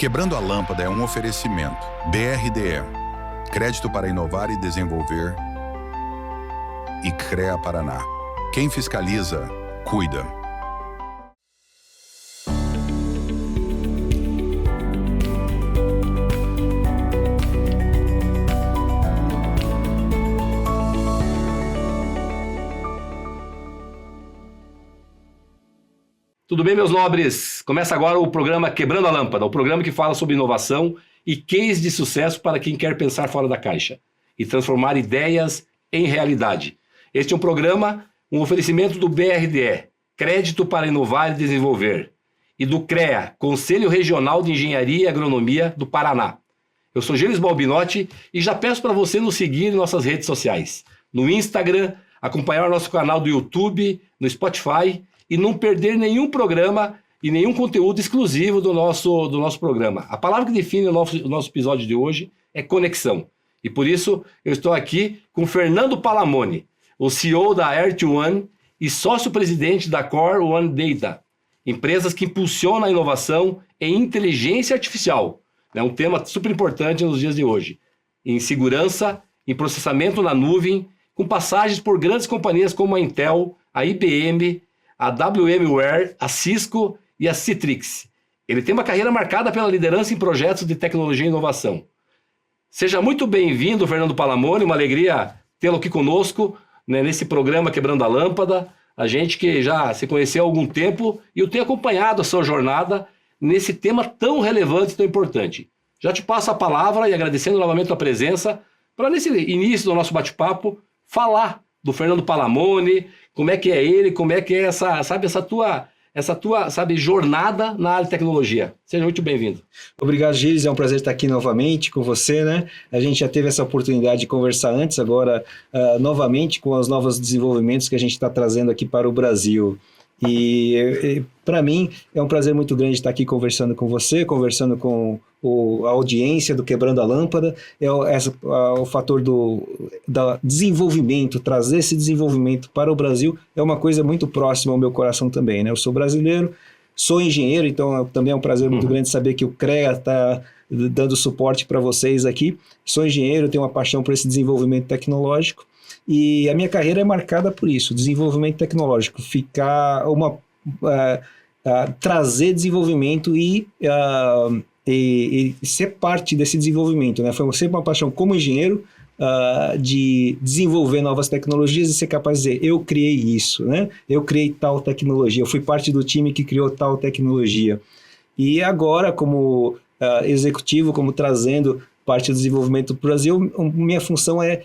Quebrando a Lâmpada é um oferecimento. BRDE, Crédito para Inovar e Desenvolver, e CREA Paraná. Quem fiscaliza, cuida. Tudo bem, meus nobres? Começa agora o programa Quebrando a Lâmpada, o programa que fala sobre inovação e case de sucesso para quem quer pensar fora da caixa e transformar ideias em realidade. Este é um programa, um oferecimento do BRDE, Crédito para Inovar e Desenvolver, e do CREA, Conselho Regional de Engenharia e Agronomia do Paraná. Eu sou Gilles Balbinotti e já peço para você nos seguir em nossas redes sociais, no Instagram, acompanhar o nosso canal do YouTube, no Spotify, e não perder nenhum programa e nenhum conteúdo exclusivo do nosso programa. A palavra que define o nosso episódio de hoje é conexão. E por isso eu estou aqui com Fernando Palamoni, o CEO da Earth-One e sócio-presidente da Core One Data, empresas que impulsionam a inovação em inteligência artificial. É um tema super importante nos dias de hoje. Em segurança, em processamento na nuvem, com passagens por grandes companhias como a Intel, a IBM, a VMware, a Cisco e a Citrix. Ele tem uma carreira marcada pela liderança em projetos de tecnologia e inovação. Seja muito bem-vindo, Fernando Palamoni, uma alegria tê-lo aqui conosco, né, nesse programa Quebrando a Lâmpada. A gente que já se conheceu há algum tempo e eu tenho acompanhado a sua jornada nesse tema tão relevante e tão importante. Já te passo a palavra e agradecendo novamente a presença para, nesse início do nosso bate-papo, falar do Fernando Palamoni, como é que é ele, como é que é essa tua jornada na área de tecnologia. Seja muito bem-vindo. Obrigado, Gilles. É um prazer estar aqui novamente com você, né? A gente já teve essa oportunidade de conversar antes, agora novamente com os novos desenvolvimentos que a gente está trazendo aqui para o Brasil. E para mim é um prazer muito grande estar aqui conversando com você, conversando com a audiência do Quebrando a Lâmpada. O fator do desenvolvimento, trazer esse desenvolvimento para o Brasil é uma coisa muito próxima ao meu coração também, né? Eu sou brasileiro, sou engenheiro, então também é um prazer muito grande saber que o CREA está dando suporte para vocês aqui. Sou engenheiro, tenho uma paixão por esse desenvolvimento tecnológico. E a minha carreira é marcada por isso, desenvolvimento tecnológico, trazer desenvolvimento e ser parte desse desenvolvimento, né? Foi sempre uma paixão como engenheiro de desenvolver novas tecnologias e ser capaz de dizer, eu criei isso, né? Eu criei tal tecnologia, eu fui parte do time que criou tal tecnologia. E agora, como executivo, como trazendo parte do desenvolvimento do Brasil, minha função é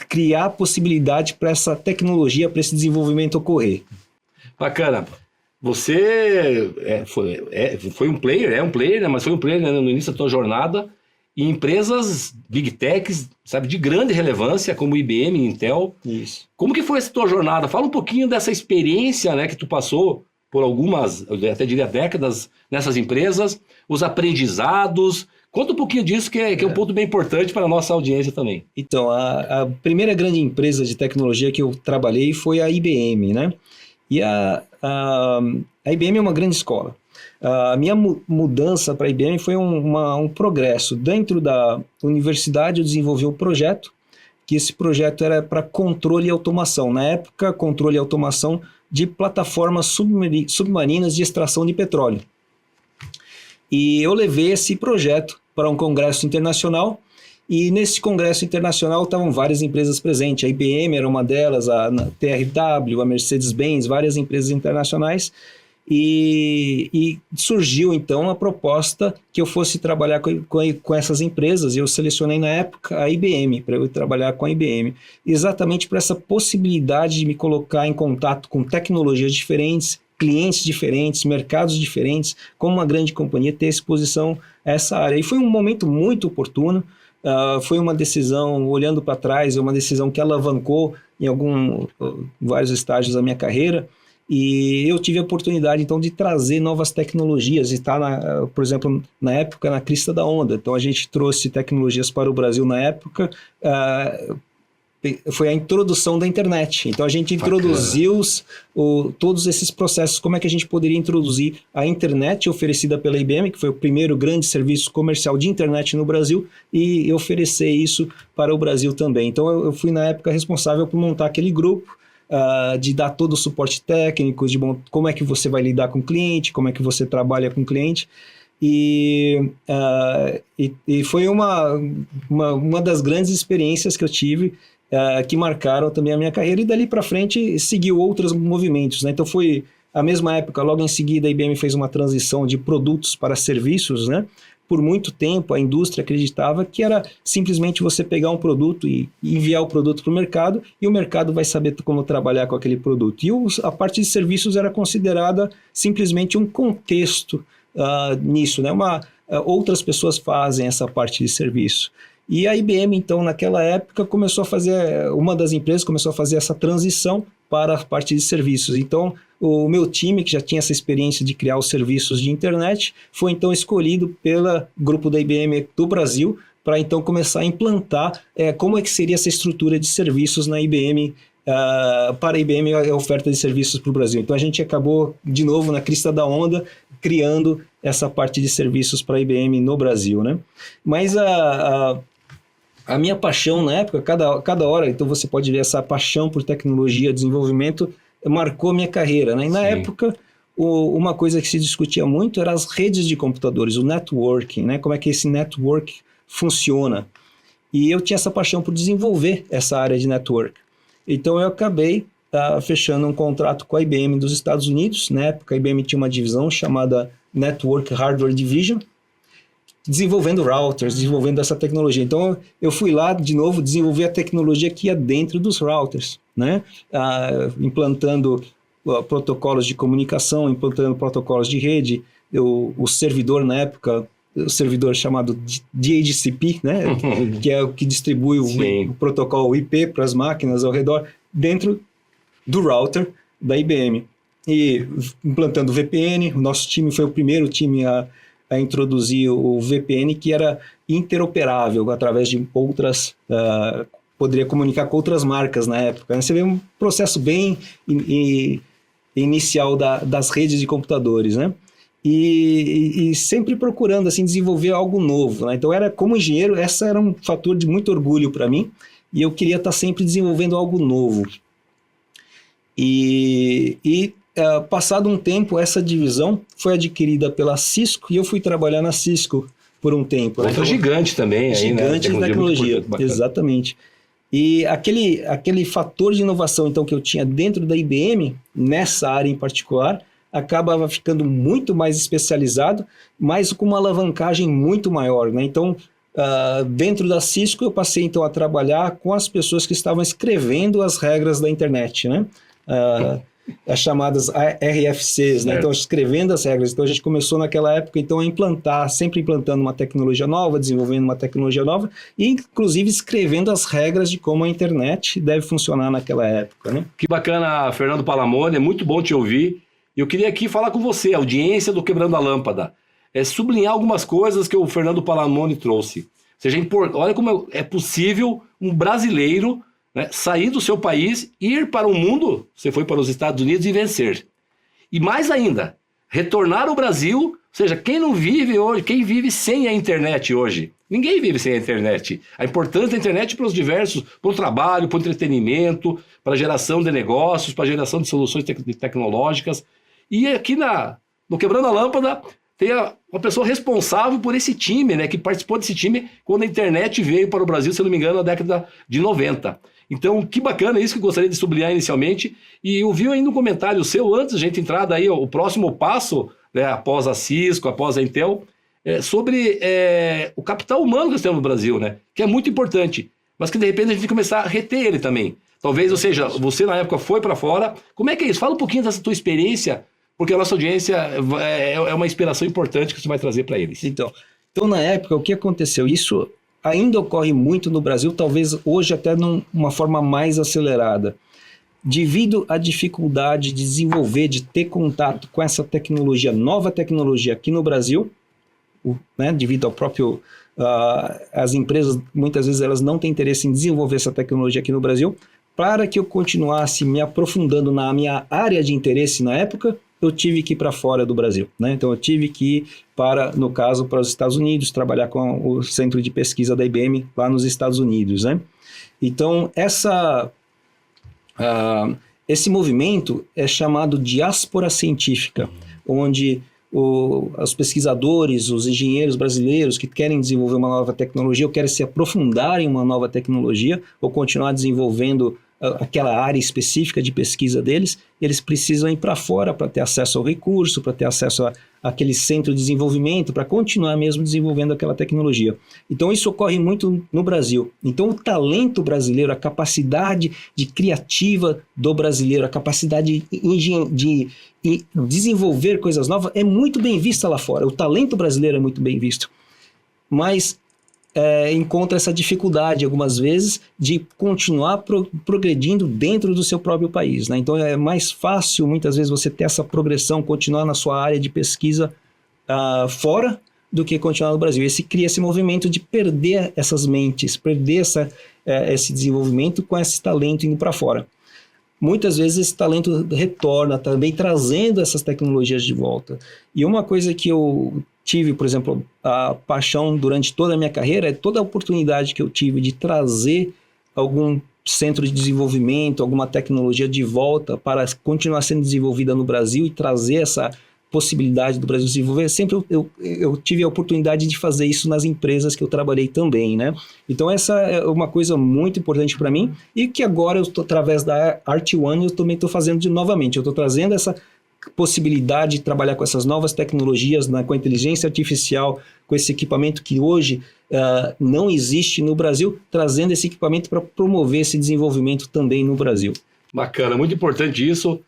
criar possibilidade para essa tecnologia, para esse desenvolvimento ocorrer. Bacana. Você foi um player, né? Mas foi um player, né, no início da tua jornada em empresas Big Techs, sabe, de grande relevância, como IBM e Intel. Isso. Como que foi essa tua jornada? Fala um pouquinho dessa experiência, né, que tu passou por algumas, eu até diria décadas, nessas empresas, os aprendizados. Conta um pouquinho disso, que é um ponto bem importante para a nossa audiência também. Então, a primeira grande empresa de tecnologia que eu trabalhei foi a IBM, né? E a IBM é uma grande escola. A minha mudança para a IBM foi um progresso. Dentro da universidade eu desenvolvi um projeto, que esse projeto era para controle e automação. Na época, controle e automação de plataformas submarinas de extração de petróleo. E eu levei esse projeto para um congresso internacional, e nesse congresso internacional estavam várias empresas presentes. A IBM era uma delas, a TRW, a Mercedes-Benz, várias empresas internacionais, e surgiu então a proposta que eu fosse trabalhar com essas empresas, e eu selecionei na época a IBM, para eu trabalhar com a IBM, exatamente por essa possibilidade de me colocar em contato com tecnologias diferentes, clientes diferentes, mercados diferentes, como uma grande companhia ter exposição a essa área. E foi um momento muito oportuno, foi uma decisão, olhando para trás, uma decisão que alavancou em vários estágios da minha carreira, e eu tive a oportunidade então de trazer novas tecnologias, e estar, por exemplo, na época, na crista da onda. Então a gente trouxe tecnologias para o Brasil na época, foi a introdução da internet. Então a gente introduziu todos esses processos, como é que a gente poderia introduzir a internet oferecida pela IBM, que foi o primeiro grande serviço comercial de internet no Brasil, e oferecer isso para o Brasil também. Então eu fui na época responsável por montar aquele grupo, de dar todo o suporte técnico, como é que você vai lidar com o cliente, como é que você trabalha com o cliente. E foi uma das grandes experiências que eu tive, que marcaram também a minha carreira, e dali para frente seguiu outros movimentos, né? Então foi a mesma época, logo em seguida a IBM fez uma transição de produtos para serviços, né? Por muito tempo a indústria acreditava que era simplesmente você pegar um produto e enviar o produto para o mercado, e o mercado vai saber como trabalhar com aquele produto. E a parte de serviços era considerada simplesmente um contexto nisso, né? Outras pessoas fazem essa parte de serviço. E a IBM, então, naquela época, uma das empresas começou a fazer essa transição para a parte de serviços. Então, o meu time, que já tinha essa experiência de criar os serviços de internet, foi então escolhido pelo grupo da IBM do Brasil para então começar a implantar como é que seria essa estrutura de serviços na IBM, para a IBM, a oferta de serviços para o Brasil. Então a gente acabou, de novo, na crista da onda, criando essa parte de serviços para a IBM no Brasil, né? Mas a minha paixão na época, cada hora, então você pode ver essa paixão por tecnologia, desenvolvimento, marcou minha carreira, né? E na época, uma coisa que se discutia muito eram as redes de computadores, o networking, né? Como é que esse network funciona. E eu tinha essa paixão por desenvolver essa área de network. Então eu acabei fechando um contrato com a IBM dos Estados Unidos. Na época a IBM tinha uma divisão chamada Network Hardware Division, desenvolvendo routers, desenvolvendo essa tecnologia. Então eu fui lá de novo desenvolver a tecnologia que ia dentro dos routers, né? Implantando protocolos de comunicação, implantando protocolos de rede. O servidor na época, o servidor chamado DHCP, né? Que é o que distribui o protocolo IP para as máquinas ao redor, dentro do router da IBM. E implantando VPN, o nosso time foi o primeiro time a introduzir o VPN, que era interoperável através de outras... poderia comunicar com outras marcas na época. Você vê um processo bem inicial das redes de computadores, né? E sempre procurando assim, desenvolver algo novo, né? Então, como engenheiro, essa era um fator de muito orgulho para mim, e eu queria estar sempre desenvolvendo algo novo. Passado um tempo, essa divisão foi adquirida pela Cisco, e eu fui trabalhar na Cisco por um tempo. Outra gigante também. Gigante de tecnologia, exatamente. E aquele fator de inovação então, que eu tinha dentro da IBM, nessa área em particular, acabava ficando muito mais especializado, mas com uma alavancagem muito maior, né? Então, dentro da Cisco, eu passei então a trabalhar com as pessoas que estavam escrevendo as regras da internet, né? As chamadas RFCs, né? Então, escrevendo as regras. Então, a gente começou naquela época então, a sempre implantando uma tecnologia nova, desenvolvendo uma tecnologia nova, e inclusive escrevendo as regras de como a internet deve funcionar naquela época, né? Que bacana, Fernando Palamone, é muito bom te ouvir. Eu queria aqui falar com você, a audiência do Quebrando a Lâmpada, sublinhar algumas coisas que o Fernando Palamone trouxe. Ou seja, olha como é possível um brasileiro, né, sair do seu país, ir para o mundo, você foi para os Estados Unidos e vencer. E mais ainda, retornar ao Brasil, ou seja, quem não vive hoje, quem vive sem a internet hoje? Ninguém vive sem a internet. A importância da internet para o trabalho, para o entretenimento, para a geração de negócios, para a geração de soluções tecnológicas. E aqui no Quebrando a Lâmpada tem uma pessoa responsável por esse time, né, que participou desse time quando a internet veio para o Brasil, se não me engano, na década de 90. Então, que bacana isso que eu gostaria de sublinhar inicialmente. E eu vi ainda um comentário seu, antes da gente entrar daí, o próximo passo, né, após a Cisco, após a Intel, sobre o capital humano que nós temos no Brasil, né, que é muito importante, mas que de repente a gente tem que começar a reter ele também. Talvez, ou seja, você na época foi para fora. Como é que é isso? Fala um pouquinho dessa tua experiência, porque a nossa audiência é uma inspiração importante que você vai trazer para eles. Então, na época, o que aconteceu? Isso ainda ocorre muito no Brasil, talvez hoje até numa forma mais acelerada. Devido à dificuldade de desenvolver, de ter contato com essa tecnologia, nova tecnologia aqui no Brasil, né, devido ao próprio... as empresas, muitas vezes, elas não têm interesse em desenvolver essa tecnologia aqui no Brasil. Para que eu continuasse me aprofundando na minha área de interesse na época, eu tive que ir para fora do Brasil, né? Então eu tive que ir no caso, para os Estados Unidos, trabalhar com o centro de pesquisa da IBM lá nos Estados Unidos, né? Então esse movimento é chamado diáspora científica, onde os pesquisadores, os engenheiros brasileiros que querem desenvolver uma nova tecnologia ou querem se aprofundar em uma nova tecnologia ou continuar desenvolvendo aquela área específica de pesquisa deles, eles precisam ir para fora para ter acesso ao recurso, para ter acesso àquele centro de desenvolvimento, para continuar mesmo desenvolvendo aquela tecnologia. Então isso ocorre muito no Brasil. Então o talento brasileiro, a capacidade criativa do brasileiro, a capacidade de desenvolver coisas novas é muito bem vista lá fora. O talento brasileiro é muito bem visto. Mas encontra essa dificuldade, algumas vezes, de continuar progredindo dentro do seu próprio país, né? Então é mais fácil, muitas vezes, você ter essa progressão, continuar na sua área de pesquisa fora, do que continuar no Brasil. Cria esse movimento de perder essas mentes, perder esse desenvolvimento com esse talento indo para fora. Muitas vezes esse talento retorna também, trazendo essas tecnologias de volta. E uma coisa que eu tive, por exemplo, a paixão durante toda a minha carreira, é toda a oportunidade que eu tive de trazer algum centro de desenvolvimento, alguma tecnologia de volta para continuar sendo desenvolvida no Brasil e trazer essa possibilidade do Brasil desenvolver. Sempre eu tive a oportunidade de fazer isso nas empresas que eu trabalhei também, né? Então essa é uma coisa muito importante para mim e que agora, através da Art1, eu também estou fazendo novamente. Eu estou trazendo essa possibilidade de trabalhar com essas novas tecnologias, com a inteligência artificial, com esse equipamento que hoje não existe no Brasil, trazendo esse equipamento para promover esse desenvolvimento também no Brasil. Bacana, muito importante isso.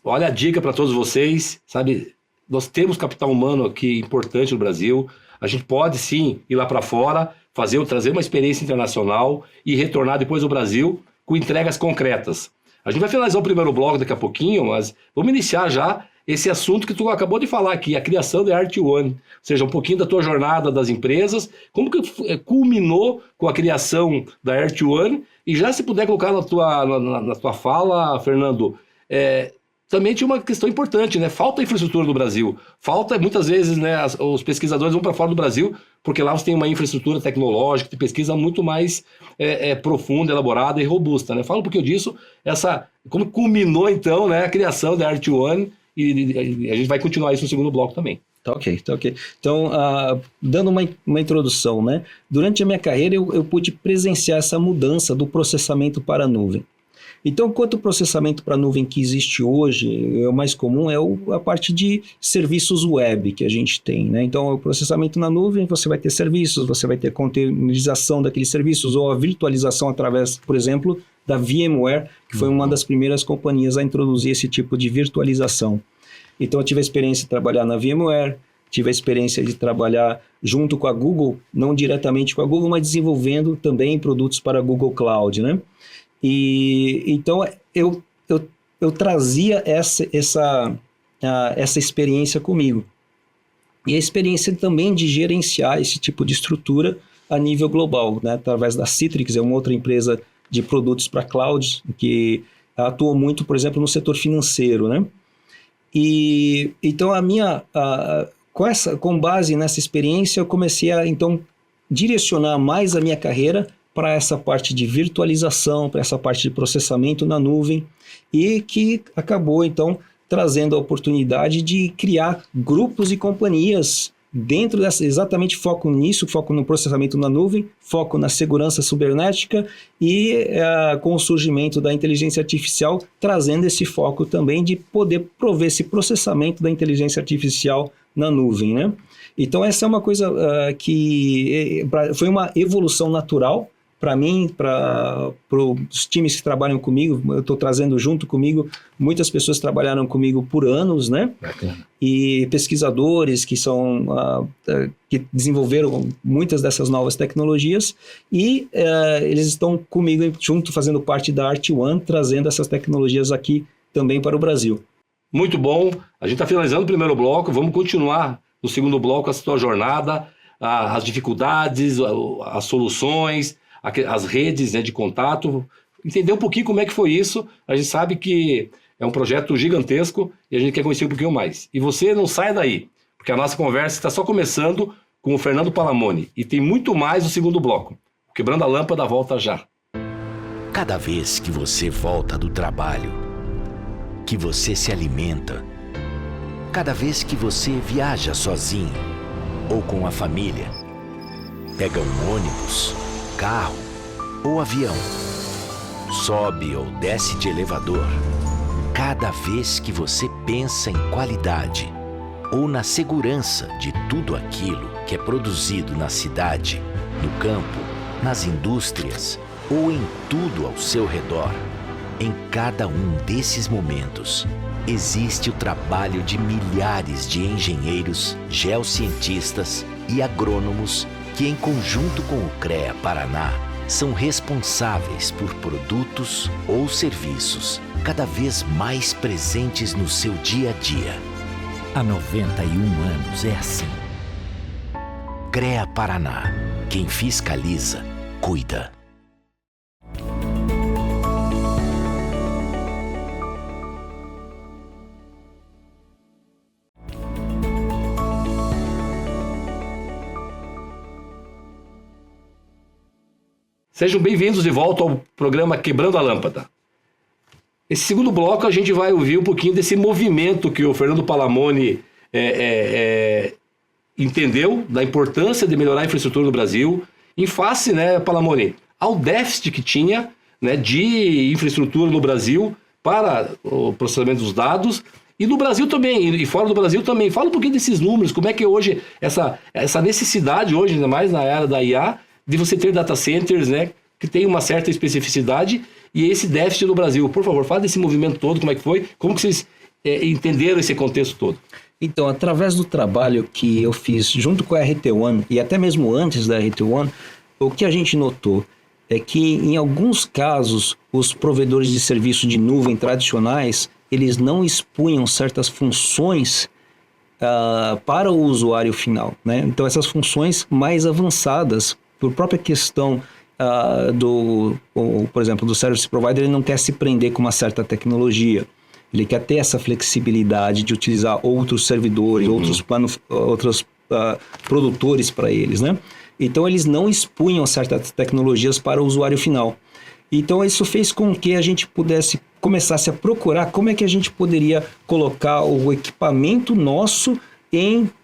Olha a dica para todos vocês, sabe? Nós temos capital humano aqui importante no Brasil. A gente pode sim ir lá para fora, trazer uma experiência internacional e retornar depois ao Brasil com entregas concretas. A gente vai finalizar o primeiro bloco daqui a pouquinho, mas vamos iniciar já esse assunto que tu acabou de falar aqui, a criação da Art1. Ou seja, um pouquinho da tua jornada das empresas, como que culminou com a criação da Art1, e já se puder colocar na tua fala, Fernando, também tinha uma questão importante, né? Falta infraestrutura no Brasil. Falta, muitas vezes, né, os pesquisadores vão para fora do Brasil, porque lá você tem uma infraestrutura tecnológica de pesquisa muito mais profunda, elaborada e robusta, né? Fala um pouquinho disso, como culminou, então, né, a criação da Art1, e a gente vai continuar isso no segundo bloco também. Tá ok. Então, dando uma introdução, né? Durante a minha carreira, eu pude presenciar essa mudança do processamento para a nuvem. Então, quanto o processamento para a nuvem que existe hoje, o mais comum é a parte de serviços web que a gente tem, né? Então, o processamento na nuvem, você vai ter serviços, você vai ter containerização daqueles serviços, ou a virtualização através, por exemplo, da VMware, que foi uma das primeiras companhias a introduzir esse tipo de virtualização. Então, eu tive a experiência de trabalhar na VMware, tive a experiência de trabalhar junto com a Google, não diretamente com a Google, mas desenvolvendo também produtos para a Google Cloud, né? E então eu trazia essa experiência comigo. E a experiência também de gerenciar esse tipo de estrutura a nível global, né? Através da Citrix, é uma outra empresa de produtos para cloud, que atua muito, por exemplo, no setor financeiro, né? E então com base nessa experiência, eu comecei a então direcionar mais a minha carreira para essa parte de virtualização, para essa parte de processamento na nuvem, e que acabou, então, trazendo a oportunidade de criar grupos e companhias dentro exatamente foco nisso, foco no processamento na nuvem, foco na segurança cibernética e com o surgimento da inteligência artificial, trazendo esse foco também de poder prover esse processamento da inteligência artificial na nuvem, né? Então, essa é uma coisa que foi uma evolução natural, para mim, para os times que trabalham comigo. Eu estou trazendo junto comigo, muitas pessoas trabalharam comigo por anos, né? Bacana. E pesquisadores que desenvolveram muitas dessas novas tecnologias, e eles estão comigo junto, fazendo parte da Art1, trazendo essas tecnologias aqui também para o Brasil. Muito bom, a gente está finalizando o primeiro bloco, vamos continuar no segundo bloco a sua jornada, as dificuldades, as soluções, as redes, né, de contato, entender um pouquinho como é que foi isso. A gente sabe que é um projeto gigantesco e a gente quer conhecer um pouquinho mais. E você não sai daí, porque a nossa conversa está só começando com o Fernando Palamoni e tem muito mais no segundo bloco. Quebrando a Lâmpada volta já. Cada vez que você volta do trabalho, que você se alimenta, cada vez que você viaja sozinho ou com a família, pega um ônibus, carro ou avião, sobe ou desce de elevador, cada vez que você pensa em qualidade ou na segurança de tudo aquilo que é produzido na cidade, no campo, nas indústrias ou em tudo ao seu redor, em cada um desses momentos, existe o trabalho de milhares de engenheiros, geocientistas e agrônomos que, em conjunto com o CREA Paraná, são responsáveis por produtos ou serviços cada vez mais presentes no seu dia a dia. Há 91 anos é assim. CREA Paraná. Quem fiscaliza, cuida. Sejam bem-vindos de volta ao programa Quebrando a Lâmpada. Esse segundo bloco a gente vai ouvir um pouquinho desse movimento que o Fernando Palamoni entendeu da importância de melhorar a infraestrutura no Brasil, em face, né, Palamoni, ao déficit que tinha, né, de infraestrutura no Brasil para o processamento dos dados, e no Brasil também, e fora do Brasil também. Fala um pouquinho desses números, como é que hoje, essa necessidade hoje, ainda mais na era da IA, de você ter data centers, né, que tem uma certa especificidade, e esse déficit no Brasil. Por favor, fala desse movimento todo, como é que foi, como que vocês entenderam esse contexto todo? Então, através do trabalho que eu fiz junto com a RT1 e até mesmo antes da RT1, o que a gente notou é que, em alguns casos, os provedores de serviço de nuvem tradicionais, eles não expunham certas funções para o usuário final, né? Então, essas funções mais avançadas, por própria questão por exemplo, do service provider, ele não quer se prender com uma certa tecnologia. Ele quer ter essa flexibilidade de utilizar outros servidores, outros produtores para eles, né? Então, eles não expunham certas tecnologias para o usuário final. Então, isso fez com que a gente começasse a procurar como é que a gente poderia colocar o equipamento nosso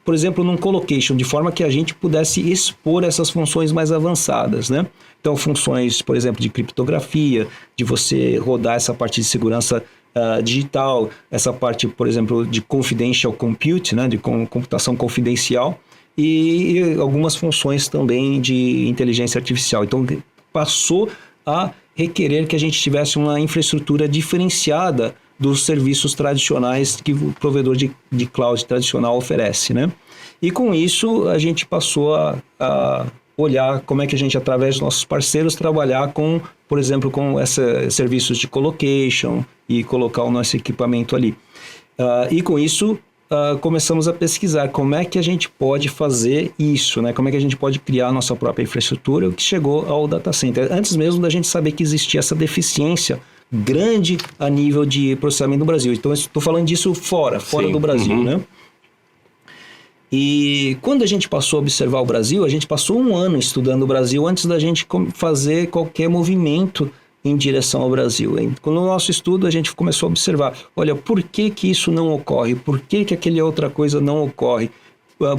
por exemplo, num colocation, de forma que a gente pudesse expor essas funções mais avançadas, né? Então, funções, por exemplo, de criptografia, de você rodar essa parte de segurança digital, essa parte, por exemplo, de confidential compute, né? De computação confidencial, e algumas funções também de inteligência artificial. Então, passou a requerer que a gente tivesse uma infraestrutura diferenciada dos serviços tradicionais que o provedor de cloud tradicional oferece, né? E com isso, a gente passou a olhar como é que a gente, através dos nossos parceiros, trabalhar com, por exemplo, com esses serviços de colocation e colocar o nosso equipamento ali. E com isso, começamos a pesquisar como é que a gente pode fazer isso, né? Como é que a gente pode criar a nossa própria infraestrutura, o que chegou ao data center. Antes mesmo da gente saber que existia essa deficiência grande a nível de processamento no Brasil. Então, estou falando disso fora do Brasil, né? E quando a gente passou a observar o Brasil, a gente passou um ano estudando o Brasil antes da gente fazer qualquer movimento em direção ao Brasil. No nosso estudo, a gente começou a observar, olha, por que isso não ocorre? Por que aquela outra coisa não ocorre?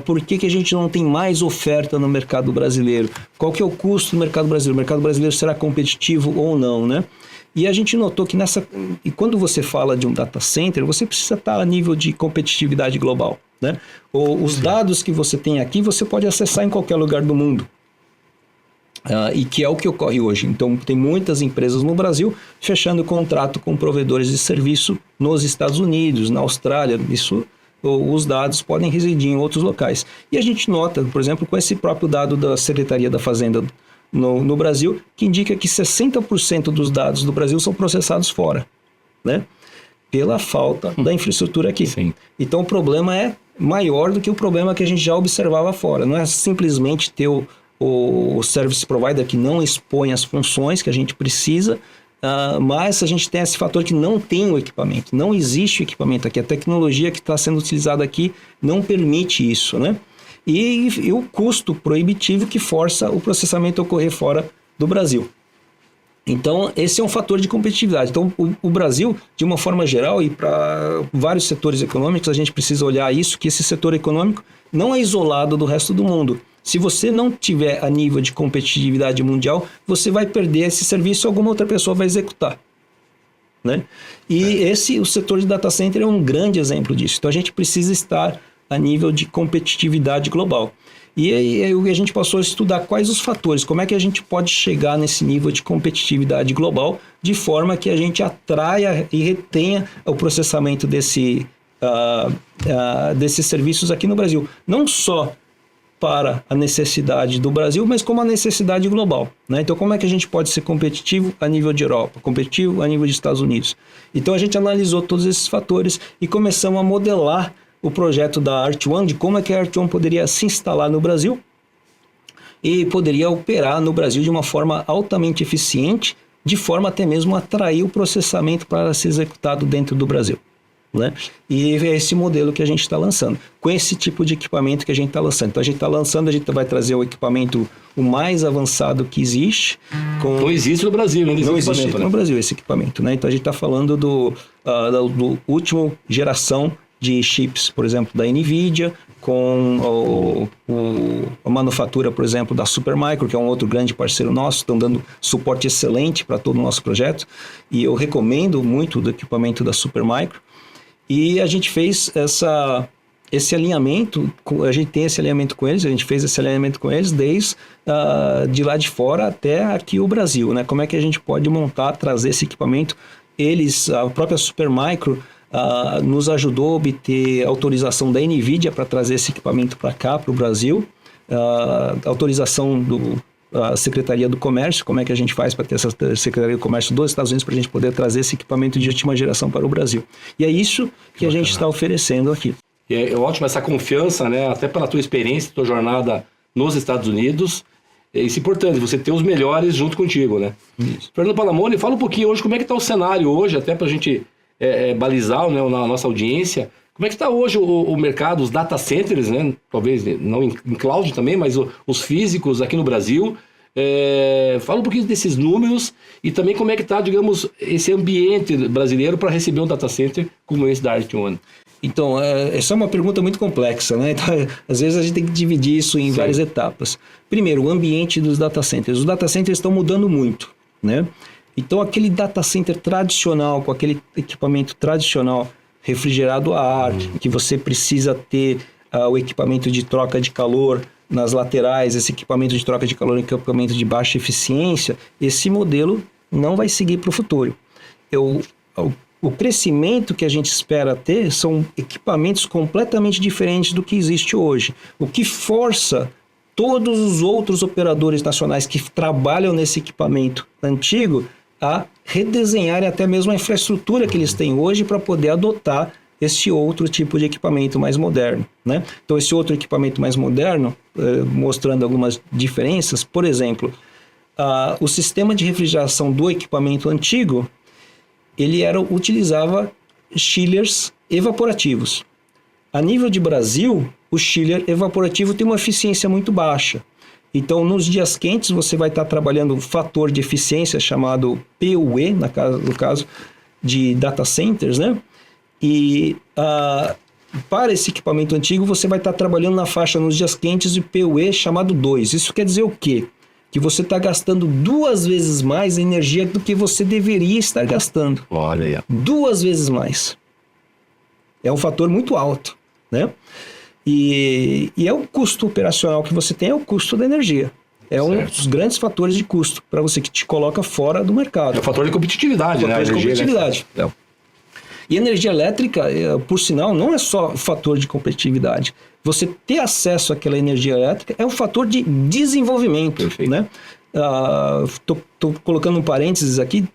Por que a gente não tem mais oferta no mercado brasileiro? Qual que é o custo do mercado brasileiro? O mercado brasileiro será competitivo ou não, né? E a gente notou que e quando você fala de um data center, você precisa estar a nível de competitividade global, né? Os dados que você tem aqui, você pode acessar em qualquer lugar do mundo. E que é o que ocorre hoje. Então, tem muitas empresas no Brasil fechando contrato com provedores de serviço nos Estados Unidos, na Austrália. Os dados podem residir em outros locais. E a gente nota, por exemplo, com esse próprio dado da Secretaria da Fazenda no Brasil, que indica que 60% dos dados do Brasil são processados fora, né? Pela falta da infraestrutura aqui. Sim. Então, o problema é maior do que o problema que a gente já observava fora. Não é simplesmente ter o service provider que não expõe as funções que a gente precisa, mas a gente tem esse fator que não tem o equipamento, não existe o equipamento aqui, a tecnologia que está sendo utilizada aqui não permite isso, né? E o custo proibitivo que força o processamento a ocorrer fora do Brasil. Então, esse é um fator de competitividade. Então, o Brasil, de uma forma geral, e para vários setores econômicos, a gente precisa olhar isso, que esse setor econômico não é isolado do resto do mundo. Se você não tiver a nível de competitividade mundial, você vai perder esse serviço e alguma outra pessoa vai executar, né? E o setor de data center é um grande exemplo disso. Então, a gente precisa estar a nível de competitividade global. E aí a gente passou a estudar quais os fatores, como é que a gente pode chegar nesse nível de competitividade global, de forma que a gente atraia e retenha o processamento desses serviços aqui no Brasil. Não só para a necessidade do Brasil, mas como a necessidade global, né? Então, como é que a gente pode ser competitivo a nível de Europa, competitivo a nível de Estados Unidos? Então, a gente analisou todos esses fatores e começamos a modelar o projeto da Art1, de como é que a Art1 poderia se instalar no Brasil e poderia operar no Brasil de uma forma altamente eficiente, de forma até mesmo a atrair o processamento para ser executado dentro do Brasil, né? E é esse modelo que a gente está lançando, com esse tipo de equipamento que a gente está lançando. Então, a gente está lançando, a gente vai trazer o equipamento o mais avançado que existe. Não existe no Brasil ainda esse não equipamento. Existe no Brasil esse equipamento, né? Então, a gente está falando do último geração de chips, por exemplo, da NVIDIA, com a manufatura, por exemplo, da Supermicro, que é um outro grande parceiro nosso, estão dando suporte excelente para todo o nosso projeto, e eu recomendo muito do equipamento da Supermicro. E a gente fez esse alinhamento, a gente tem esse alinhamento com eles, a gente fez esse alinhamento com eles desde de lá de fora até aqui o Brasil, né? Como é que a gente pode montar, trazer esse equipamento? A própria Supermicro, nos ajudou a obter autorização da NVIDIA para trazer esse equipamento para cá, para o Brasil, autorização da Secretaria do Comércio, como é que a gente faz para ter essa Secretaria do Comércio dos Estados Unidos para a gente poder trazer esse equipamento de última geração para o Brasil. E é isso que a gente está oferecendo aqui. E é ótimo essa confiança, né? Até pela tua experiência, tua jornada nos Estados Unidos. Isso é importante, você ter os melhores junto contigo, né? Isso. Fernando Palamone, fala um pouquinho hoje como é que está o cenário hoje, até para a gente balizar, né, na nossa audiência. Como é que está hoje o mercado, os data centers, né? Talvez não em cloud também, mas os físicos aqui no Brasil. Fala um pouquinho desses números e também como é que está, digamos, esse ambiente brasileiro para receber um data center como esse da Art1. Então, essa é uma pergunta muito complexa, né? Então, às vezes a gente tem que dividir isso em várias etapas. Primeiro, o ambiente dos data centers. Os data centers estão mudando muito, né? Então, aquele data center tradicional, com aquele equipamento tradicional refrigerado a ar, que você precisa ter o equipamento de troca de calor nas laterais, esse equipamento de troca de calor em equipamento de baixa eficiência, esse modelo não vai seguir para o futuro. O crescimento que a gente espera ter são equipamentos completamente diferentes do que existe hoje, o que força todos os outros operadores nacionais que trabalham nesse equipamento antigo a redesenharem até mesmo a infraestrutura que eles têm hoje para poder adotar esse outro tipo de equipamento mais moderno, né? Então, esse outro equipamento mais moderno, mostrando algumas diferenças, por exemplo, o sistema de refrigeração do equipamento antigo, ele utilizava chillers evaporativos. A nível de Brasil, o chiller evaporativo tem uma eficiência muito baixa. Então, nos dias quentes, você vai estar trabalhando um fator de eficiência chamado PUE, no caso de data centers, né? E para esse equipamento antigo, você vai estar trabalhando na faixa nos dias quentes de PUE chamado 2. Isso quer dizer o quê? Que você está gastando 2 vezes mais energia do que você deveria estar gastando. Olha aí. 2 vezes mais. É um fator muito alto, né? E é o custo operacional que você tem, é o custo da energia. É um dos grandes fatores de custo para você, que te coloca fora do mercado. É o fator de competitividade, né? De competitividade. E energia elétrica, por sinal, não é só fator de competitividade. Você ter acesso àquela energia elétrica é um fator de desenvolvimento, né? Estou colocando um parênteses aqui,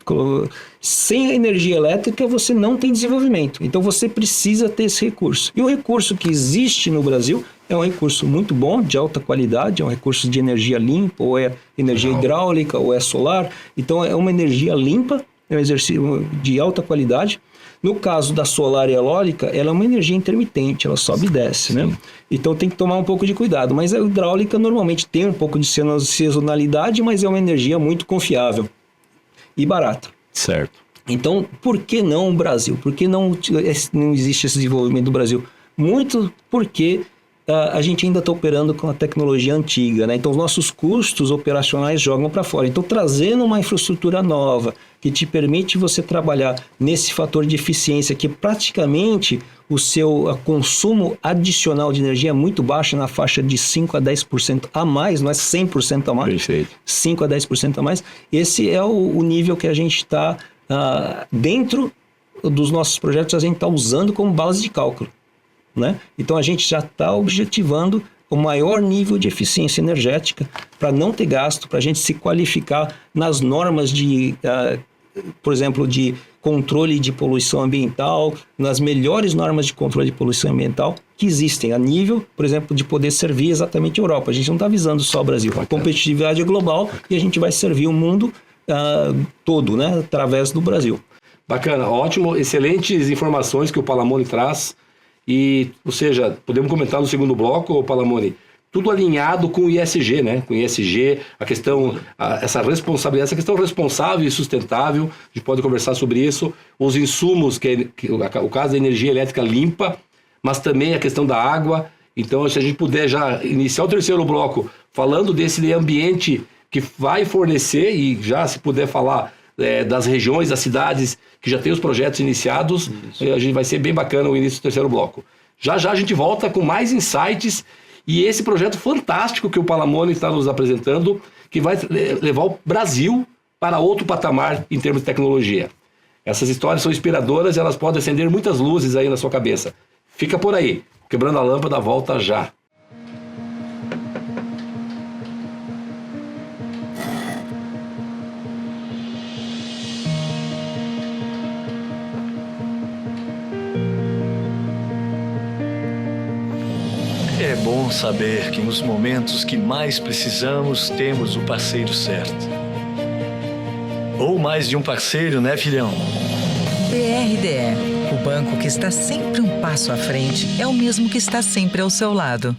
sem a energia elétrica você não tem desenvolvimento, então você precisa ter esse recurso. E o recurso que existe no Brasil é um recurso muito bom, de alta qualidade, é um recurso de energia limpa, ou é energia hidráulica, ou é solar, então é uma energia limpa, é um exercício de alta qualidade. No caso da solar e eólica, ela é uma energia intermitente, ela sobe e desce, né? Então tem que tomar um pouco de cuidado. Mas a hidráulica normalmente tem um pouco de sazonalidade, mas é uma energia muito confiável e barata. Certo. Então, por que não o Brasil? Por que não existe esse desenvolvimento do Brasil? Muito porque a gente ainda está operando com a tecnologia antiga, né? Então os nossos custos operacionais jogam para fora. Então trazendo uma infraestrutura nova que te permite você trabalhar nesse fator de eficiência que praticamente o seu consumo adicional de energia é muito baixo, na faixa de 5 a 10% a mais, não é 100% a mais. Perfeito. 5 a 10% a mais. Esse é o nível que a gente está dentro dos nossos projetos, a gente está usando como base de cálculo, né? Então a gente já está objetivando o maior nível de eficiência energética para não ter gasto, para a gente se qualificar nas normas de, por exemplo, de controle de poluição ambiental, nas melhores normas de controle de poluição ambiental que existem a nível, por exemplo, de poder servir exatamente a Europa. A gente não está visando só o Brasil. A competitividade é global e a gente vai servir o mundo todo, né, através do Brasil. Bacana, ótimo, excelentes informações que o Palamone traz. E, ou seja, podemos comentar no segundo bloco, Palamone, tudo alinhado com o ISG, né? Com o ISG, a questão, essa responsabilidade, essa questão responsável e sustentável, a gente pode conversar sobre isso, os insumos, o caso da energia elétrica limpa, mas também a questão da água. Então, se a gente puder já iniciar o terceiro bloco falando desse ambiente que vai fornecer, e já se puder falar das regiões, das cidades que já tem os projetos iniciados, a gente vai ser bem bacana o início do terceiro bloco. Já a gente volta com mais insights e esse projeto fantástico que o Palamone está nos apresentando, que vai levar o Brasil para outro patamar em termos de tecnologia. Essas histórias são inspiradoras e elas podem acender muitas luzes aí na sua cabeça. Fica por aí. Quebrando a Lâmpada volta já. É bom saber que nos momentos que mais precisamos, temos o parceiro certo. Ou mais de um parceiro, né, filhão? BRDE, o banco que está sempre um passo à frente, é o mesmo que está sempre ao seu lado.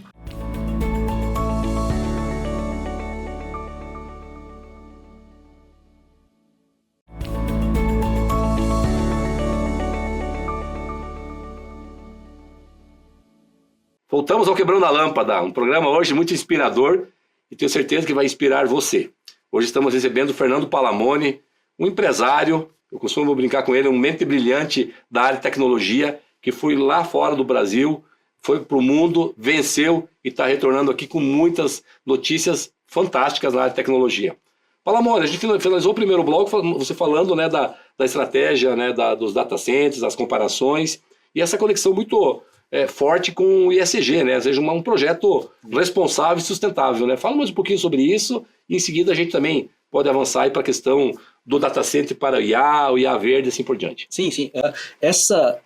Voltamos ao Quebrando a Lâmpada, um programa hoje muito inspirador e tenho certeza que vai inspirar você. Hoje estamos recebendo o Fernando Palamone, um empresário, eu costumo brincar com ele, um mente brilhante da área de tecnologia, que foi lá fora do Brasil, foi para o mundo, venceu e está retornando aqui com muitas notícias fantásticas na área de tecnologia. Palamone, a gente finalizou o primeiro bloco, você falando, né, da estratégia, né, dos data centers, das comparações, e essa conexão muito forte com o ISG, né? Ou seja, um projeto responsável e sustentável, né? Fala mais um pouquinho sobre isso e em seguida a gente também pode avançar aí para a questão do data center para o IA verde e assim por diante. Sim.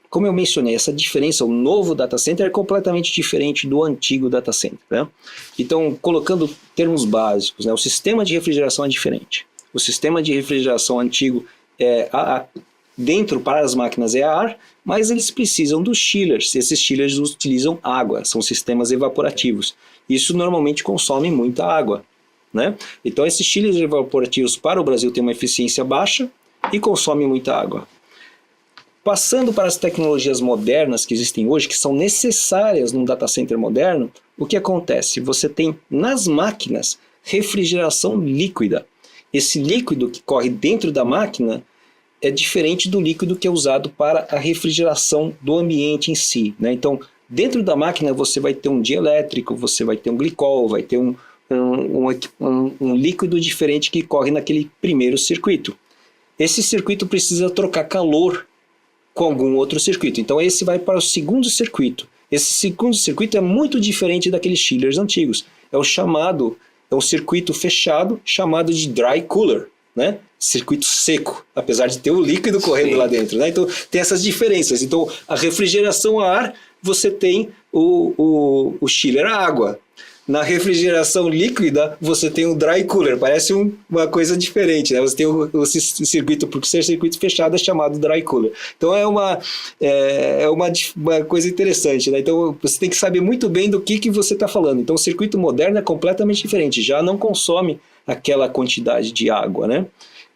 Como eu mencionei, essa diferença, o novo data center é completamente diferente do antigo data center, né? Então, colocando termos básicos, né? O sistema de refrigeração é diferente. O sistema de refrigeração antigo dentro para as máquinas é ar, mas eles precisam dos chillers. Esses chillers utilizam água, são sistemas evaporativos. Isso normalmente consome muita água, né? Então esses chillers evaporativos para o Brasil têm uma eficiência baixa e consomem muita água. Passando para as tecnologias modernas que existem hoje, que são necessárias num data center moderno, o que acontece? Você tem nas máquinas refrigeração líquida. Esse líquido que corre dentro da máquina é diferente do líquido que é usado para a refrigeração do ambiente em si, né? Então, dentro da máquina você vai ter um dielétrico, você vai ter um glicol, vai ter um líquido diferente que corre naquele primeiro circuito. Esse circuito precisa trocar calor com algum outro circuito. Então, esse vai para o segundo circuito. Esse segundo circuito é muito diferente daqueles chillers antigos. É o chamado é um circuito fechado chamado de dry cooler, né? Circuito seco, apesar de ter o líquido correndo lá dentro, né? Então tem essas diferenças. Então a refrigeração a ar, você tem o chiller a água. Na refrigeração líquida, você tem o dry cooler, parece uma coisa diferente, né? Você tem o circuito, por ser circuito fechado, é chamado dry cooler. Então é uma coisa interessante, né? Então você tem que saber muito bem do que você está falando. Então o circuito moderno é completamente diferente, já não consome aquela quantidade de água, né?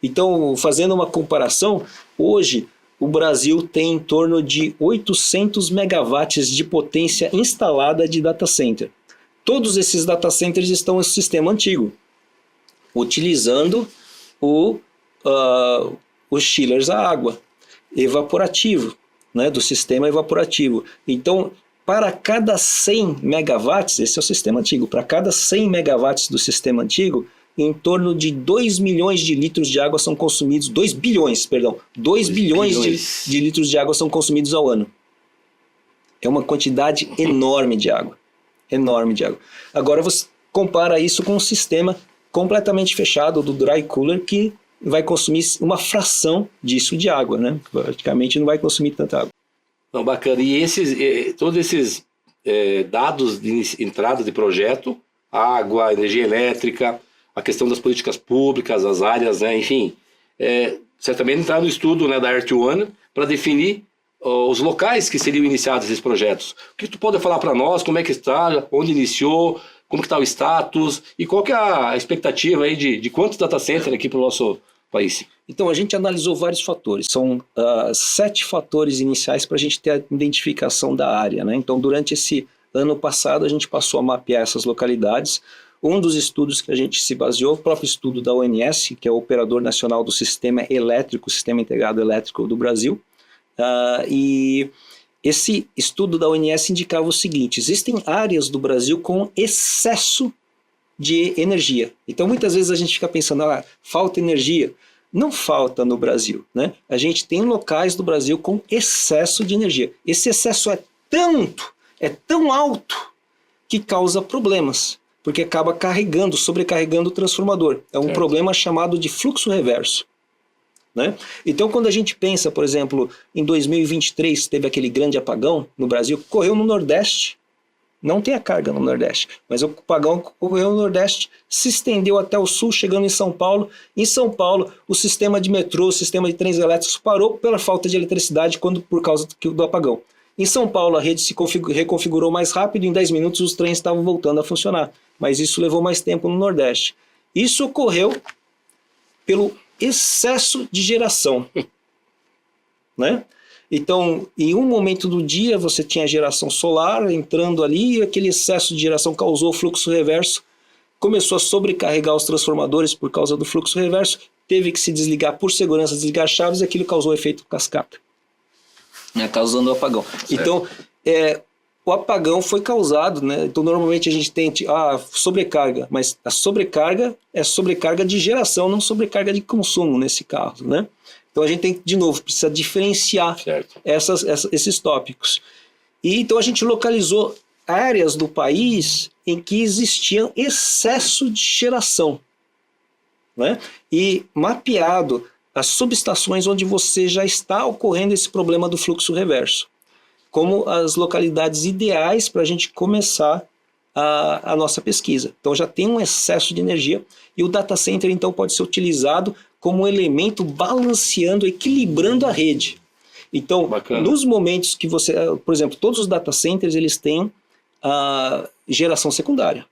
Então, fazendo uma comparação, hoje o Brasil tem em torno de 800 megawatts de potência instalada de data center. Todos esses data centers estão no sistema antigo, utilizando os chillers a água, evaporativo, né, do sistema evaporativo. Então, para cada 100 megawatts, esse é o sistema antigo, para cada 100 megawatts do sistema antigo, em torno de 2 milhões de litros de água são consumidos, 2 bilhões de litros de água são consumidos ao ano. É uma quantidade enorme de água. Agora você compara isso com um sistema completamente fechado do dry cooler que vai consumir uma fração disso de água, né? Praticamente não vai consumir tanta água. Não, bacana. E todos esses dados de entrada de projeto, água, energia elétrica, a questão das políticas públicas, as áreas, né? Enfim, certamente entrar no estudo, né, da Earth-1 para definir os locais que seriam iniciados esses projetos. O que tu pode falar para nós, como é que está, onde iniciou, como que está o status e qual que é a expectativa aí de quantos data centers aqui para o nosso país? Então, a gente analisou vários fatores. São 7 fatores iniciais para a gente ter a identificação da área, né? Então, durante esse ano passado, a gente passou a mapear essas localidades. Um dos estudos que a gente se baseou, o próprio estudo da ONS, que é o Operador Nacional do Sistema Elétrico, Sistema Integrado Elétrico do Brasil, e esse estudo da ONS indicava o seguinte: existem áreas do Brasil com excesso de energia. Então, muitas vezes a gente fica pensando, falta energia. Não falta no Brasil, né? A gente tem locais do Brasil com excesso de energia. Esse excesso é tão alto, que causa problemas, porque acaba sobrecarregando o transformador. É um problema chamado de fluxo reverso, né? Então, quando a gente pensa, por exemplo, em 2023, teve aquele grande apagão no Brasil, correu no Nordeste, não tem a carga no Nordeste, mas o apagão correu no Nordeste, se estendeu até o Sul, chegando em São Paulo. Em São Paulo, o sistema de metrô, o sistema de trens elétricos parou pela falta de eletricidade por causa do apagão. Em São Paulo, a rede se reconfigurou mais rápido, em 10 minutos os trens estavam voltando a funcionar, mas isso levou mais tempo no Nordeste. Isso ocorreu pelo excesso de geração, né? Então, em um momento do dia, você tinha geração solar entrando ali, e aquele excesso de geração causou fluxo reverso, começou a sobrecarregar os transformadores por causa do fluxo reverso, teve que se desligar por segurança, desligar chaves, e aquilo causou efeito cascata, né, causando o apagão. Certo. Então, o apagão foi causado, né? Então, normalmente a gente tem sobrecarga, mas a sobrecarga é sobrecarga de geração, não sobrecarga de consumo nesse caso, né? Então a gente tem, de novo, precisa diferenciar esses tópicos. E então a gente localizou áreas do país em que existia excesso de geração, né? E mapeado as subestações onde você já está ocorrendo esse problema do fluxo reverso, como as localidades ideais para a gente começar a nossa pesquisa. Então já tem um excesso de energia e o data center então pode ser utilizado como um elemento balanceando, equilibrando a rede. Então, nos momentos que você... Por exemplo, todos os data centers, eles têm a geração secundária,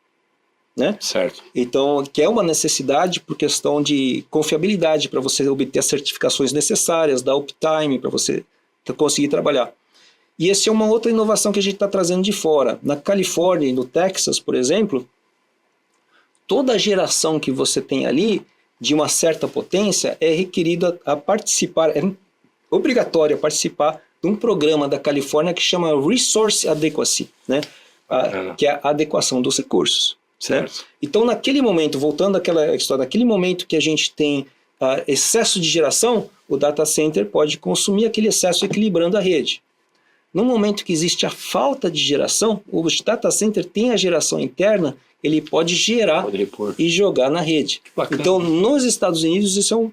né? Certo. Então, que é uma necessidade por questão de confiabilidade, para você obter as certificações necessárias, da uptime, para você conseguir trabalhar. E essa é uma outra inovação que a gente está trazendo de fora. Na Califórnia e no Texas, por exemplo, toda a geração que você tem ali, de uma certa potência, é requerido a participar, é obrigatório a participar de um programa da Califórnia que chama Resource Adequacy, né? Que é a adequação dos recursos. Certo. Né? Então, naquele momento, voltando àquela história, naquele momento que a gente tem excesso de geração, o data center pode consumir aquele excesso equilibrando a rede. no momento que existe a falta de geração, o data center tem a geração interna, ele pode gerar Pode repor. e jogar na rede. Bacana. Então, nos Estados Unidos, isso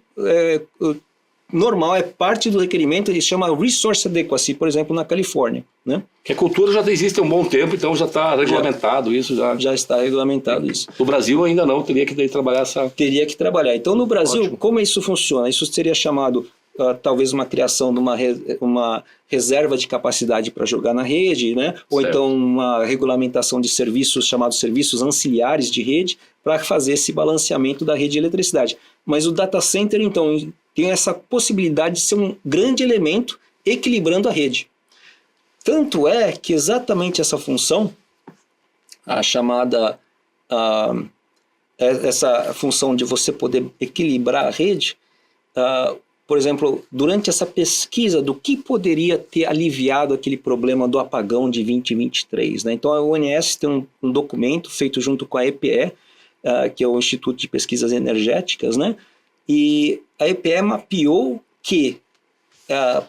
normal, é parte do requerimento, ele chama Resource Adequacy, por exemplo, na Califórnia, né? Que a cultura já existe há um bom tempo, então já está regulamentado isso. Já está regulamentado isso. No Brasil ainda não, teria que daí trabalhar essa... Teria que trabalhar. Então, no Brasil, Ótimo. como isso funciona? Isso seria chamado, talvez, uma criação de uma reserva de capacidade para jogar na rede, né? Ou Certo. então uma regulamentação de serviços chamados serviços anciliares de rede para fazer esse balanceamento da rede de eletricidade. Mas o data center, então, tem essa possibilidade de ser um grande elemento equilibrando a rede. Tanto é que exatamente essa função, a chamada... essa função de você poder equilibrar a rede, por exemplo, durante essa pesquisa do que poderia ter aliviado aquele problema do apagão de 2023, né? Então a ONS tem um documento feito junto com a EPE, que é o Instituto de Pesquisas Energéticas, né? E a EPE mapeou que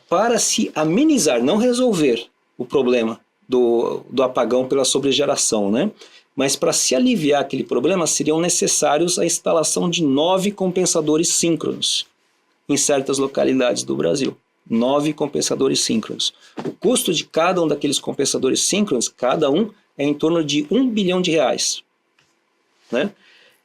para se amenizar, não resolver o problema do apagão pela sobregeração, né? Mas para se aliviar aquele problema, seriam necessários a instalação de 9 compensadores síncronos em certas localidades do Brasil. 9 compensadores síncronos. O custo de cada um daqueles compensadores síncronos, cada um, é em torno de R$1 bilhão, né?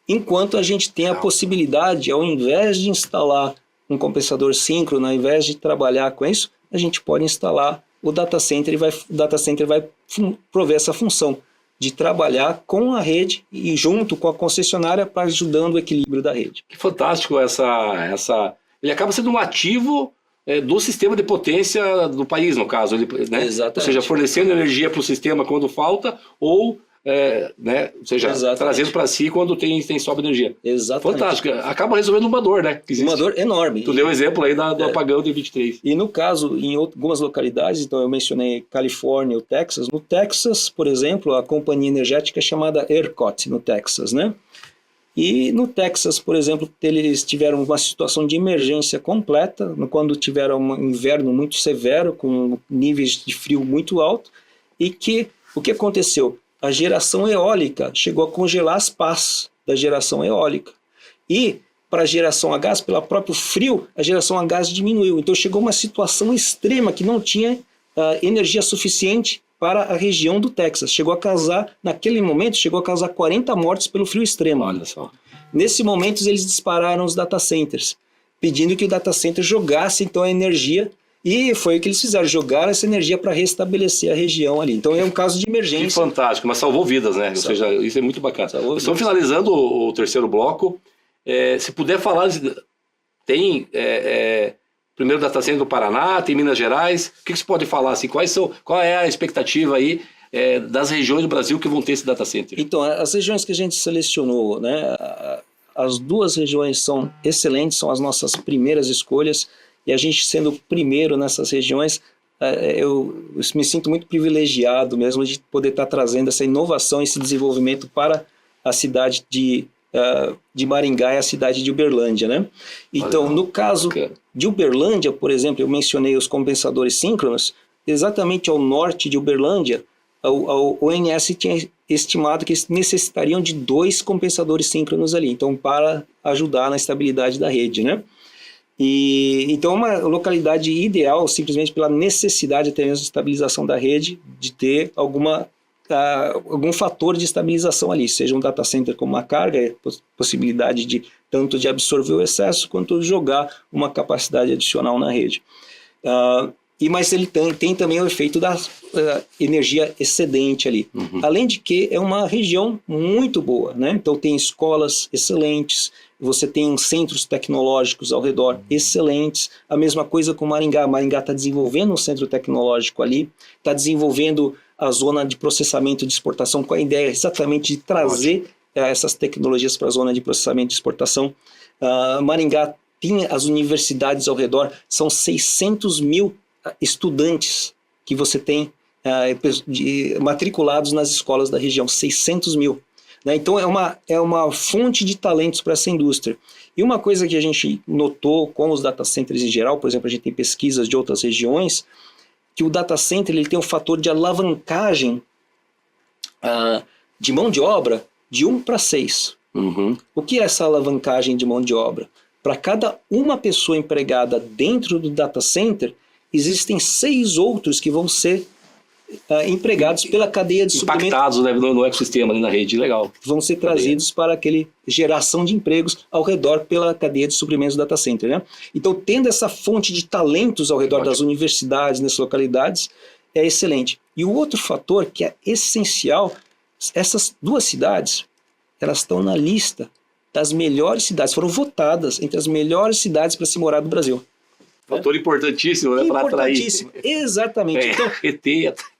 Enquanto a gente tem a possibilidade, ao invés de instalar um compensador síncrono, ao invés de trabalhar com isso, a gente pode instalar o data center e o data center vai prover essa função de trabalhar com a rede e junto com a concessionária para ajudando o equilíbrio da rede. Que fantástico essa... Ele acaba sendo um ativo do sistema de potência do país, no caso. Ele, né? Exatamente. Ou seja, fornecendo energia para o sistema quando falta ou... né? Ou seja, Exatamente. trazendo para si quando tem sobra energia. Exatamente. Fantástico. Acaba resolvendo uma dor, né? Que existe. Uma dor enorme. Tu deu o exemplo aí do apagão de 23. E no caso, em algumas localidades, então eu mencionei Califórnia e o Texas. No Texas, por exemplo, a companhia energética é chamada ERCOT, no Texas, né? E no Texas, por exemplo, eles tiveram uma situação de emergência completa, quando tiveram um inverno muito severo, com níveis de frio muito alto, e o que aconteceu? A geração eólica chegou a congelar as pás da geração eólica. E para a geração a gás, pelo próprio frio, a geração a gás diminuiu. Então chegou uma situação extrema que não tinha energia suficiente para a região do Texas. Naquele momento, chegou a causar 40 mortes pelo frio extremo. Olha só. Nesse momento, eles dispararam os data centers, pedindo que o data center jogasse então a energia. E foi o que eles fizeram, jogaram essa energia para restabelecer a região ali. Então é um caso de Que emergência. fantástico, mas salvou vidas, né? Ou seja, isso é muito bacana. Estamos finalizando o terceiro bloco. Se puder falar, tem primeiro data center do Paraná, tem Minas Gerais. O que você pode falar? Assim, qual é a expectativa aí das regiões do Brasil que vão ter esse data center? Então, as regiões que a gente selecionou, né? As duas regiões são excelentes, são as nossas primeiras escolhas. E a gente sendo o primeiro nessas regiões, eu me sinto muito privilegiado mesmo de poder estar trazendo essa inovação, esse desenvolvimento para a cidade de Maringá e a cidade de Uberlândia, né? Então, no caso de Uberlândia, por exemplo, eu mencionei os compensadores síncronos, exatamente ao norte de Uberlândia, o ONS tinha estimado que eles necessitariam de 2 compensadores síncronos ali, então para ajudar na estabilidade da rede, né? Então é uma localidade ideal simplesmente pela necessidade até mesmo de estabilização da rede, de ter algum fator de estabilização ali, seja um data center com uma carga, possibilidade tanto de absorver o excesso quanto de jogar uma capacidade adicional na rede. Mas ele tem também o efeito da energia excedente ali. Uhum. Além de que é uma região muito boa, né? Então tem escolas excelentes, você tem centros tecnológicos ao redor excelentes. A mesma coisa com Maringá. Maringá está desenvolvendo um centro tecnológico ali, está desenvolvendo a zona de processamento de exportação com a ideia exatamente de trazer essas tecnologias para a zona de processamento de exportação. Maringá tem as universidades ao redor, são 600 mil estudantes que você tem matriculados nas escolas da região, 600 mil. Né? Então é uma fonte de talentos para essa indústria. E uma coisa que a gente notou com os data centers em geral, por exemplo, a gente tem pesquisas de outras regiões, que o data center ele tem um fator de alavancagem de mão de obra de 1 para 6. Uhum. O que é essa alavancagem de mão de obra? Para cada uma pessoa empregada dentro do data center, existem 6 outros que vão ser empregados pela cadeia de suprimento. Impactados, né, no ecossistema, ali na rede, legal. Vão ser trazidos para aquele geração de empregos ao redor pela cadeia de suprimentos do data center, né? Então, tendo essa fonte de talentos ao redor das universidades, nessas localidades, é excelente. E o outro fator que é essencial, essas 2 cidades, elas estão na lista das melhores cidades, foram votadas entre as melhores cidades para se morar no Brasil. Fator importantíssimo, né, para atrair. Importantíssimo, exatamente. Então, ET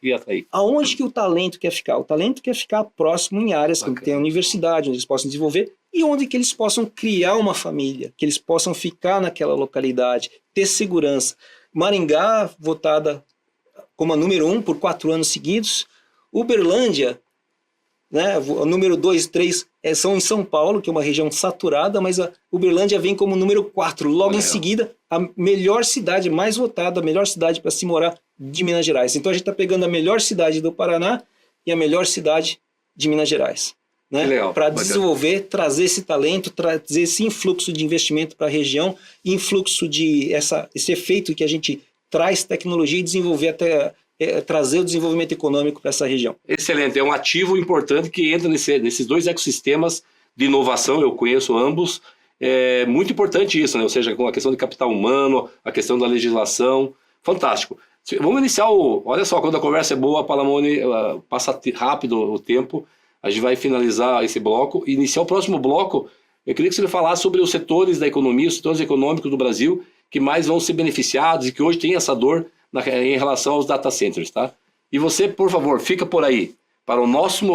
e atrair. aonde que o talento quer ficar? O talento quer ficar próximo em áreas que tem universidade, onde eles possam desenvolver e onde que eles possam criar uma família, que eles possam ficar naquela localidade, ter segurança. Maringá, votada como a número 1 por 4 anos seguidos. Uberlândia, né, o número 2 e 3 são em São Paulo, que é uma região saturada, mas a Uberlândia vem como número 4. Logo em seguida, a melhor cidade, mais votada, a melhor cidade para se morar de Minas Gerais. Então a gente está pegando a melhor cidade do Paraná e a melhor cidade de Minas Gerais, né? Para desenvolver, trazer esse talento, trazer esse influxo de investimento para a região, influxo de esse efeito que a gente traz tecnologia e desenvolver até trazer o desenvolvimento econômico para essa região. Excelente, é um ativo importante que entra nesses 2 ecossistemas de inovação, eu conheço ambos, é muito importante isso, né? Ou seja, com a questão de capital humano, a questão da legislação, fantástico. Vamos iniciar olha só, quando a conversa é boa, Palamone, passa rápido o tempo, a gente vai finalizar esse bloco, e iniciar o próximo bloco, eu queria que você falasse sobre os setores da economia, os setores econômicos do Brasil, que mais vão ser beneficiados e que hoje tem essa dor em relação aos data centers, tá? E você, por favor, fica por aí para o nosso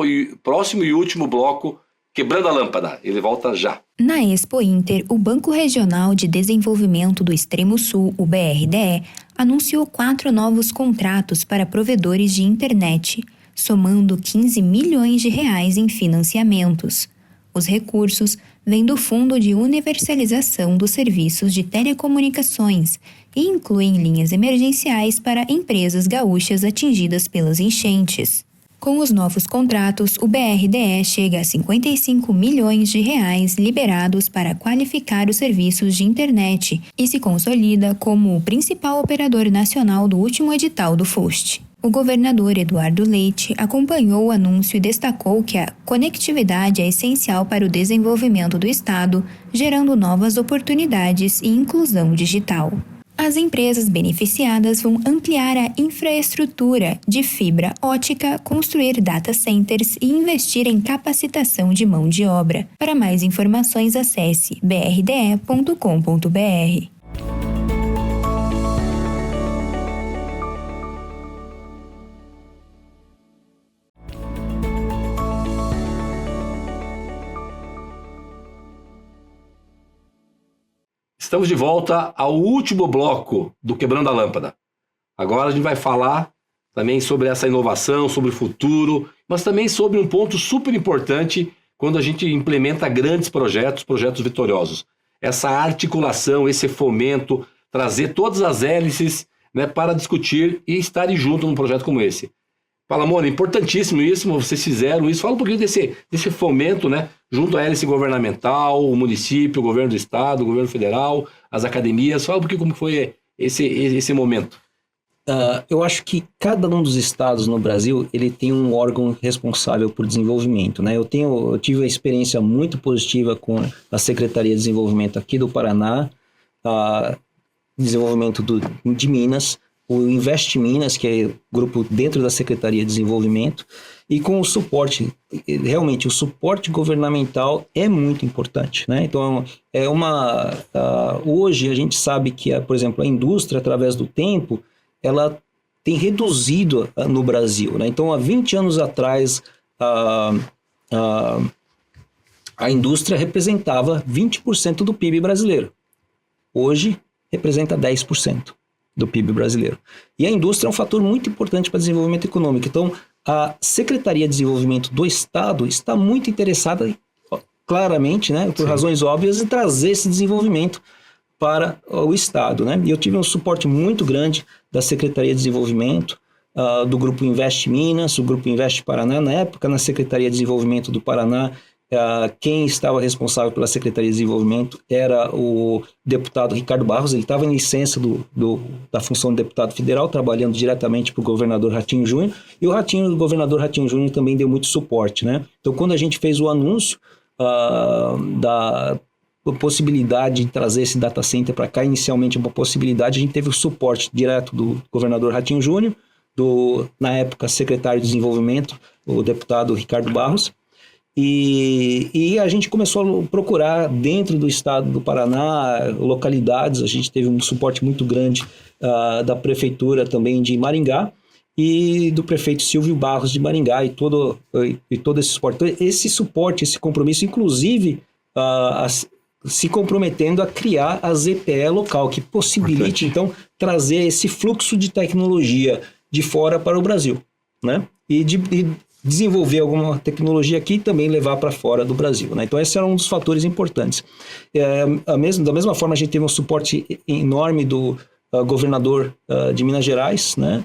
próximo e último bloco, Quebrando a Lâmpada. Ele volta já. Na Expo Inter, o Banco Regional de Desenvolvimento do Extremo Sul, o BRDE, anunciou 4 novos contratos para provedores de internet, somando 15 milhões de reais em financiamentos. Os recursos vêm do Fundo de Universalização dos Serviços de Telecomunicações e incluem linhas emergenciais para empresas gaúchas atingidas pelas enchentes. Com os novos contratos, o BRDE chega a 55 milhões de reais liberados para qualificar os serviços de internet e se consolida como o principal operador nacional do último edital do FUST. O governador Eduardo Leite acompanhou o anúncio e destacou que a conectividade é essencial para o desenvolvimento do Estado, gerando novas oportunidades e inclusão digital. As empresas beneficiadas vão ampliar a infraestrutura de fibra ótica, construir data centers e investir em capacitação de mão de obra. Para mais informações, acesse brde.com.br. Estamos de volta ao último bloco do Quebrando a Lâmpada. Agora a gente vai falar também sobre essa inovação, sobre o futuro, mas também sobre um ponto super importante quando a gente implementa grandes projetos vitoriosos. Essa articulação, esse fomento, trazer todas as hélices, né, para discutir e estarem juntos num projeto como esse. Palamone, importantíssimo isso, vocês fizeram isso. Fala um pouquinho desse fomento, né, junto à hélice governamental, o município, o governo do estado, o governo federal, as academias. Fala um pouquinho como foi esse momento. Eu acho que cada um dos estados no Brasil, ele tem um órgão responsável por desenvolvimento, né? Eu tive uma experiência muito positiva com a Secretaria de Desenvolvimento aqui do Paraná, desenvolvimento de Minas, o Invest Minas, que é grupo dentro da Secretaria de Desenvolvimento, e com o suporte, realmente o suporte governamental é muito importante, né? Então, hoje a gente sabe que, por exemplo, a indústria, através do tempo, ela tem reduzido no Brasil, né? Então, há 20 anos atrás, a indústria representava 20% do PIB brasileiro. Hoje, representa 10% do PIB brasileiro. E a indústria é um fator muito importante para o desenvolvimento econômico. Então, a Secretaria de Desenvolvimento do Estado está muito interessada, claramente, né, por razões óbvias, em trazer esse desenvolvimento para o Estado, né? E eu tive um suporte muito grande da Secretaria de Desenvolvimento, do Grupo Invest Minas, o Grupo Invest Paraná. Na época, na Secretaria de Desenvolvimento do Paraná, quem estava responsável pela Secretaria de Desenvolvimento era o deputado Ricardo Barros. Ele estava em licença da função de deputado federal, trabalhando diretamente para o governador Ratinho Júnior, e o governador Ratinho Júnior também deu muito suporte, né? Então, quando a gente fez o anúncio da possibilidade de trazer esse data center para cá, inicialmente uma possibilidade, a gente teve o suporte direto do governador Ratinho Júnior, na época, secretário de Desenvolvimento, o deputado Ricardo Barros, e a gente começou a procurar dentro do estado do Paraná, localidades. A gente teve um suporte muito grande da prefeitura também de Maringá e do prefeito Silvio Barros de Maringá, e todo esse suporte. Então, esse suporte, esse compromisso, inclusive se comprometendo a criar a ZTE local, que possibilite, então, trazer esse fluxo de tecnologia de fora para o Brasil, né? E desenvolver alguma tecnologia aqui e também levar para fora do Brasil, né? Então, esse era um dos fatores importantes. Da mesma forma, a gente teve um suporte enorme do governador de Minas Gerais, né?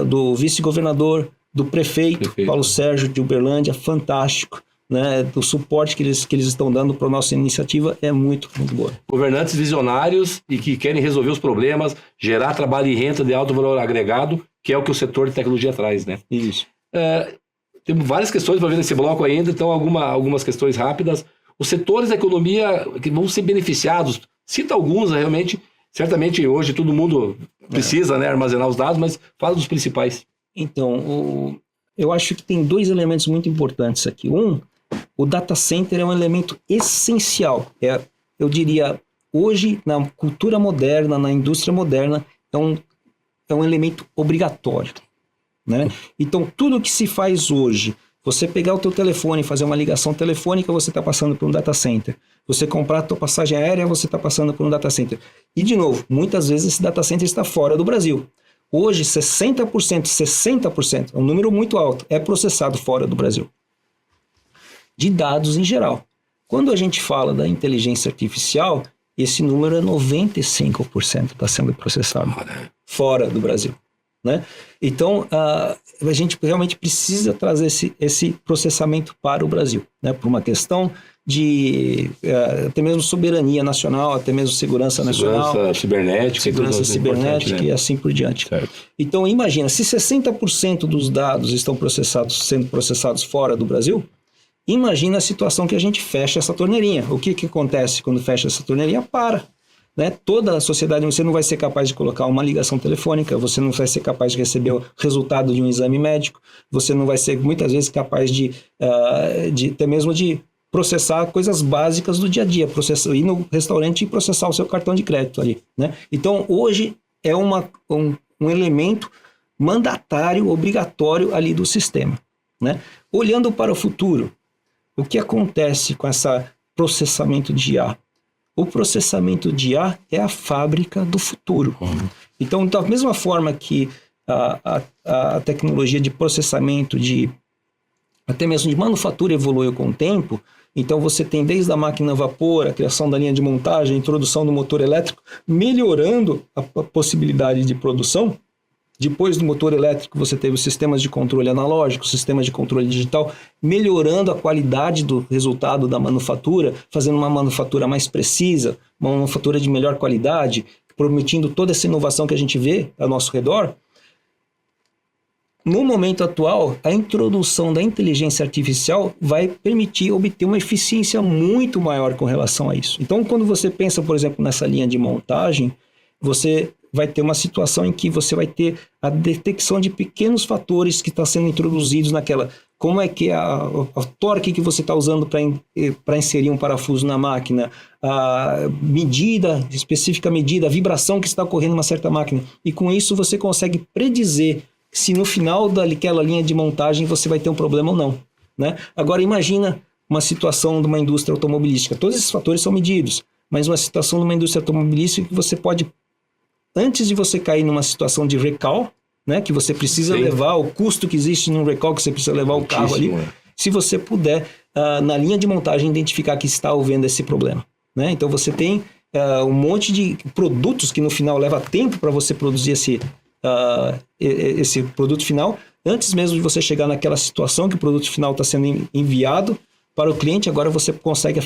Do vice-governador, do prefeito Paulo Sérgio de Uberlândia, fantástico, né? Do suporte que eles estão dando para a nossa iniciativa é muito, muito boa. Governantes visionários e que querem resolver os problemas, gerar trabalho e renda de alto valor agregado, que é o que o setor de tecnologia traz, né? Isso. Temos várias questões para ver nesse bloco ainda, então algumas questões rápidas. Os setores da economia que vão ser beneficiados, cita alguns realmente, certamente hoje todo mundo precisa, né, armazenar os dados, mas fala dos principais. Então, eu acho que tem dois elementos muito importantes aqui. O data center é um elemento essencial. Eu diria, hoje, na cultura moderna, na indústria moderna, é um elemento obrigatório, né? Então, tudo que se faz hoje, você pegar o teu telefone e fazer uma ligação telefônica, você está passando por um data center. Você comprar a tua passagem aérea, você está passando por um data center. E, de novo, muitas vezes esse data center está fora do Brasil. Hoje, 60%, é um número muito alto, é processado fora do Brasil. De dados em geral. Quando a gente fala da inteligência artificial, esse número é 95% está sendo processado fora do Brasil, né? Então, a gente realmente precisa trazer esse processamento para o Brasil, né? Por uma questão de até mesmo soberania nacional, até mesmo segurança nacional. Segurança cibernética e assim por diante. Certo. Então, imagina, se 60% dos dados estão sendo processados fora do Brasil, imagina a situação que a gente fecha essa torneirinha. O que acontece quando fecha essa torneirinha? Para. Né? Toda a sociedade, você não vai ser capaz de colocar uma ligação telefônica, você não vai ser capaz de receber o resultado de um exame médico, você não vai ser muitas vezes capaz de até mesmo de processar coisas básicas do dia a dia, ir no restaurante e processar o seu cartão de crédito ali, né? Então, hoje é um elemento mandatário, obrigatório ali do sistema, né? Olhando para o futuro, o que acontece com esse processamento de IA? O processamento de IA é a fábrica do futuro. Então, da mesma forma que a tecnologia de processamento, até mesmo de manufatura evoluiu com o tempo, então você tem desde a máquina a vapor, a criação da linha de montagem, a introdução do motor elétrico, melhorando a possibilidade de produção. Depois do motor elétrico, você teve os sistemas de controle analógico, sistemas de controle digital, melhorando a qualidade do resultado da manufatura, fazendo uma manufatura mais precisa, uma manufatura de melhor qualidade, permitindo toda essa inovação que a gente vê ao nosso redor. No momento atual, a introdução da inteligência artificial vai permitir obter uma eficiência muito maior com relação a isso. Então, quando você pensa, por exemplo, nessa linha de montagem, você vai ter uma situação em que você vai ter a detecção de pequenos fatores que estão sendo introduzidos naquela. Como é que a torque que você está usando para inserir um parafuso na máquina, a específica medida, a vibração que está ocorrendo em uma certa máquina. E com isso você consegue predizer se no final daquela linha de montagem você vai ter um problema ou não, né? Agora imagina uma situação de uma indústria automobilística. Todos esses fatores são medidos, mas uma situação de uma indústria automobilística que você pode, antes de você cair numa situação de recall, né, que você precisa levar o custo que existe num recall, que você precisa levar o carro ali, se você puder, na linha de montagem, identificar que está havendo esse problema, né? Então você tem um monte de produtos que no final leva tempo para você produzir esse produto final. Antes mesmo de você chegar naquela situação que o produto final está sendo enviado para o cliente, agora você consegue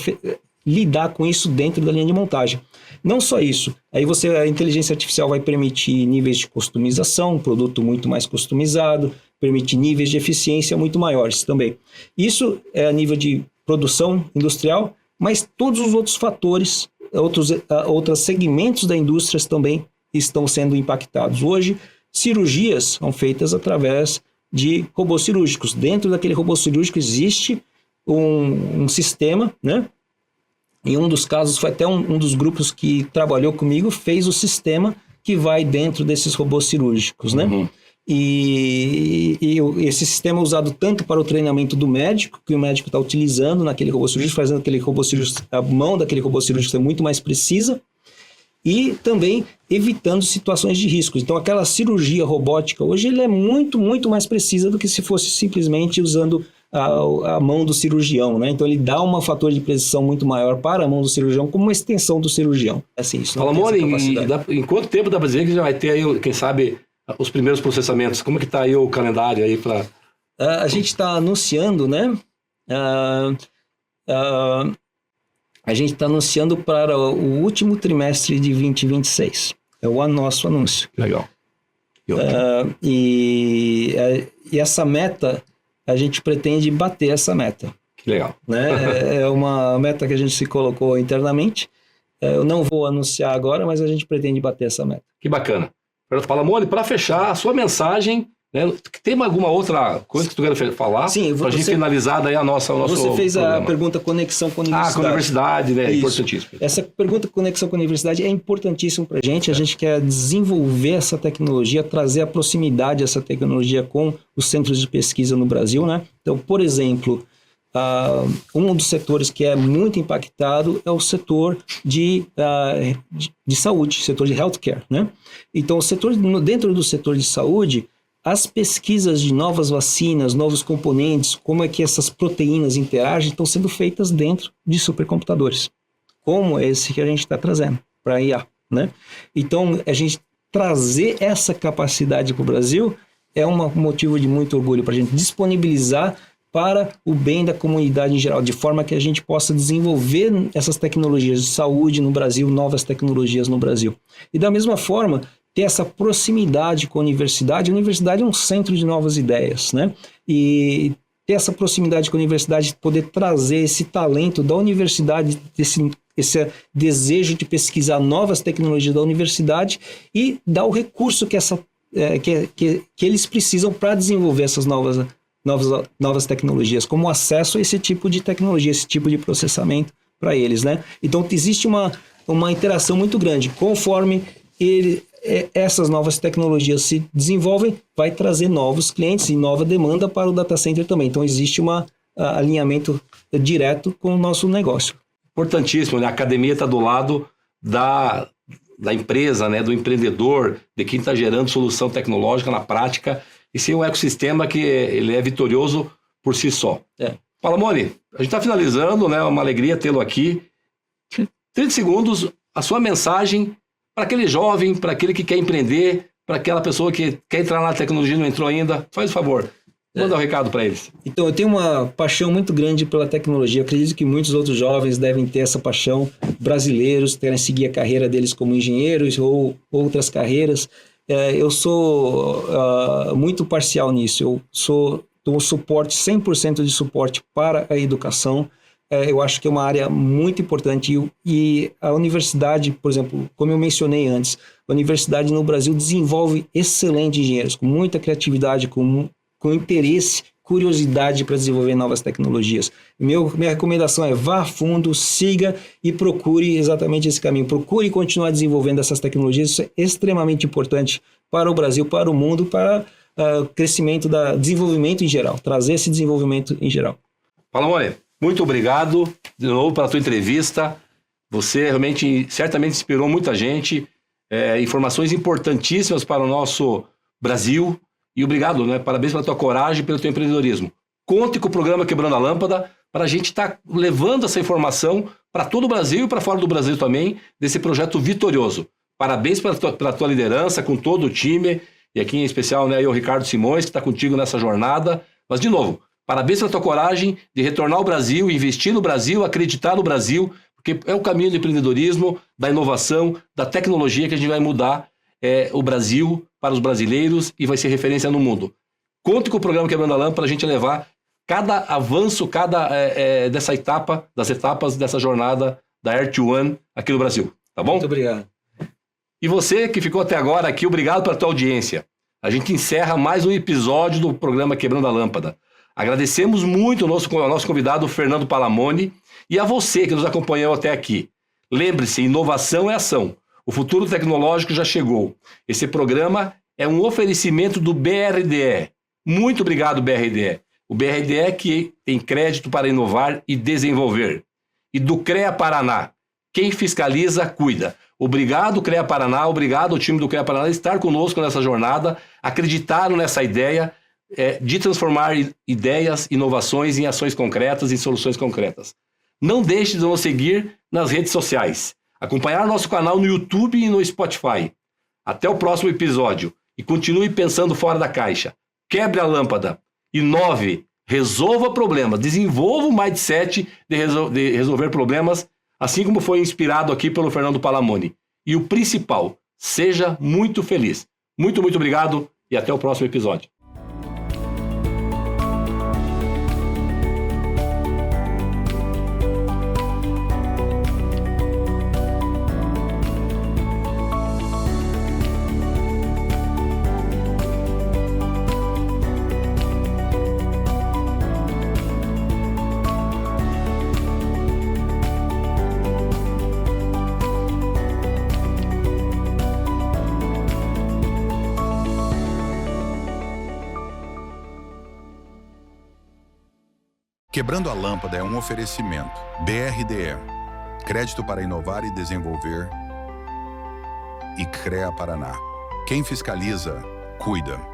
lidar com isso dentro da linha de montagem. Não só isso, aí a inteligência artificial vai permitir níveis de customização, um produto muito mais customizado, permite níveis de eficiência muito maiores também. Isso é a nível de produção industrial, mas todos os outros fatores, outros segmentos da indústria também estão sendo impactados. Hoje, cirurgias são feitas através de robôs cirúrgicos. Dentro daquele robô cirúrgico existe um sistema, né? Em um dos casos, foi até um dos grupos que trabalhou comigo, fez o sistema que vai dentro desses robôs cirúrgicos, né? Uhum. E esse sistema é usado tanto para o treinamento do médico, que o médico está utilizando naquele robô cirúrgico, fazendo aquele robô cirúrgico, a mão daquele robô cirúrgico ser muito mais precisa, e também evitando situações de riscos. Então, aquela cirurgia robótica, hoje, ele é muito, muito mais precisa do que se fosse simplesmente usando a mão do cirurgião, né? Então, ele dá um fator de precisão muito maior para a mão do cirurgião, como uma extensão do cirurgião. Assim, isso não tem essa capacidade. Em quanto tempo dá para dizer que já vai ter aí, quem sabe, os primeiros processamentos? Como é que está aí o calendário aí para... A gente está anunciando, né? A gente está anunciando para o último trimestre de 2026. É o nosso anúncio. Legal. E essa meta, a gente pretende bater essa meta. Que legal. Né? É uma meta que a gente se colocou internamente. Eu não vou anunciar agora, mas a gente pretende bater essa meta. Que bacana. Palamone, para fechar, a sua mensagem, né? Tem alguma outra coisa que tu quer falar? Sim, para a gente finalizar daí o nosso Você fez programa. A pergunta conexão com a universidade. Com a universidade, né? É importantíssimo. Essa pergunta conexão com a universidade é importantíssima para a gente. A gente quer desenvolver essa tecnologia, trazer a proximidade dessa tecnologia com os centros de pesquisa no Brasil, né? Então, por exemplo, um dos setores que é muito impactado é o setor de saúde, setor de healthcare, né? Então, dentro do setor de saúde, as pesquisas de novas vacinas, novos componentes, como é que essas proteínas interagem, estão sendo feitas dentro de supercomputadores, como esse que a gente está trazendo para a IA, né? Então, a gente trazer essa capacidade para o Brasil é um motivo de muito orgulho para a gente disponibilizar para o bem da comunidade em geral, de forma que a gente possa desenvolver essas tecnologias de saúde no Brasil, novas tecnologias no Brasil. E da mesma forma, ter essa proximidade com a universidade. A universidade é um centro de novas ideias, né? E ter essa proximidade com a universidade, poder trazer esse talento da universidade, esse desejo de pesquisar novas tecnologias da universidade e dar o recurso que eles precisam para desenvolver essas novas tecnologias, como acesso a esse tipo de tecnologia, esse tipo de processamento para eles, né? Então, existe uma interação muito grande. Conforme essas novas tecnologias se desenvolvem, vai trazer novos clientes e nova demanda para o data center também. Então, existe um alinhamento direto com o nosso negócio. Importantíssimo, né? A academia está do lado da empresa, né? Do empreendedor, de quem está gerando solução tecnológica na prática. E sim um ecossistema que ele é vitorioso por si só. Palamone, a gente está finalizando, né? Uma alegria tê-lo aqui. 30 segundos, a sua mensagem para aquele jovem, para aquele que quer empreender, para aquela pessoa que quer entrar na tecnologia e não entrou ainda. Faz o favor, manda um recado para eles. Então, eu tenho uma paixão muito grande pela tecnologia. Eu acredito que muitos outros jovens devem ter essa paixão. Brasileiros querem seguir a carreira deles como engenheiros ou outras carreiras. Eu sou muito parcial nisso. Eu dou suporte, 100% de suporte para a educação. Eu acho que é uma área muito importante e a universidade, por exemplo, como eu mencionei antes, a universidade no Brasil desenvolve excelentes engenheiros, com muita criatividade, com interesse, curiosidade para desenvolver novas tecnologias. Minha recomendação é vá a fundo, siga e procure exatamente esse caminho. Procure continuar desenvolvendo essas tecnologias. Isso é extremamente importante para o Brasil, para o mundo, para o crescimento, desenvolvimento em geral, trazer esse desenvolvimento em geral. Palamone, muito obrigado de novo pela tua entrevista. Você realmente, certamente inspirou muita gente. Informações importantíssimas para o nosso Brasil. E obrigado, né? Parabéns pela tua coragem e pelo teu empreendedorismo. Conte com o programa Quebrando a Lâmpada para a gente estar levando essa informação para todo o Brasil e para fora do Brasil também, desse projeto vitorioso. Parabéns pela tua liderança, com todo o time, e aqui em especial, né, eu, Ricardo Simões, que está contigo nessa jornada. Mas, de novo, parabéns pela tua coragem de retornar ao Brasil, investir no Brasil, acreditar no Brasil, porque é o caminho do empreendedorismo, da inovação, da tecnologia que a gente vai mudar o Brasil para os brasileiros e vai ser referência no mundo. Conte com o programa Quebrando a Lâmpada para a gente levar cada avanço, das etapas dessa jornada da Air to One aqui no Brasil. Tá bom? Muito obrigado. E você que ficou até agora aqui, obrigado pela tua audiência. A gente encerra mais um episódio do programa Quebrando a Lâmpada. Agradecemos muito ao nosso convidado, Fernando Palamoni, e a você que nos acompanhou até aqui. Lembre-se, inovação é ação. O futuro tecnológico já chegou. Esse programa é um oferecimento do BRDE. Muito obrigado, BRDE. O BRDE que tem crédito para inovar e desenvolver. E do CREA Paraná. Quem fiscaliza, cuida. Obrigado, CREA Paraná. Obrigado ao time do CREA Paraná estar conosco nessa jornada. Acreditaram nessa ideia de transformar ideias, inovações em ações concretas e soluções concretas. Não deixe de nos seguir nas redes sociais. Acompanhar nosso canal no YouTube e no Spotify. Até o próximo episódio. E continue pensando fora da caixa. Quebre a lâmpada. Inove. Resolva problemas. Desenvolva o mindset de resolver problemas, assim como foi inspirado aqui pelo Fernando Palamoni. E o principal, seja muito feliz. Muito, muito obrigado e até o próximo episódio. Quebrando a Lâmpada é um oferecimento. BRDE. Crédito para inovar e desenvolver. E CREA Paraná. Quem fiscaliza, cuida.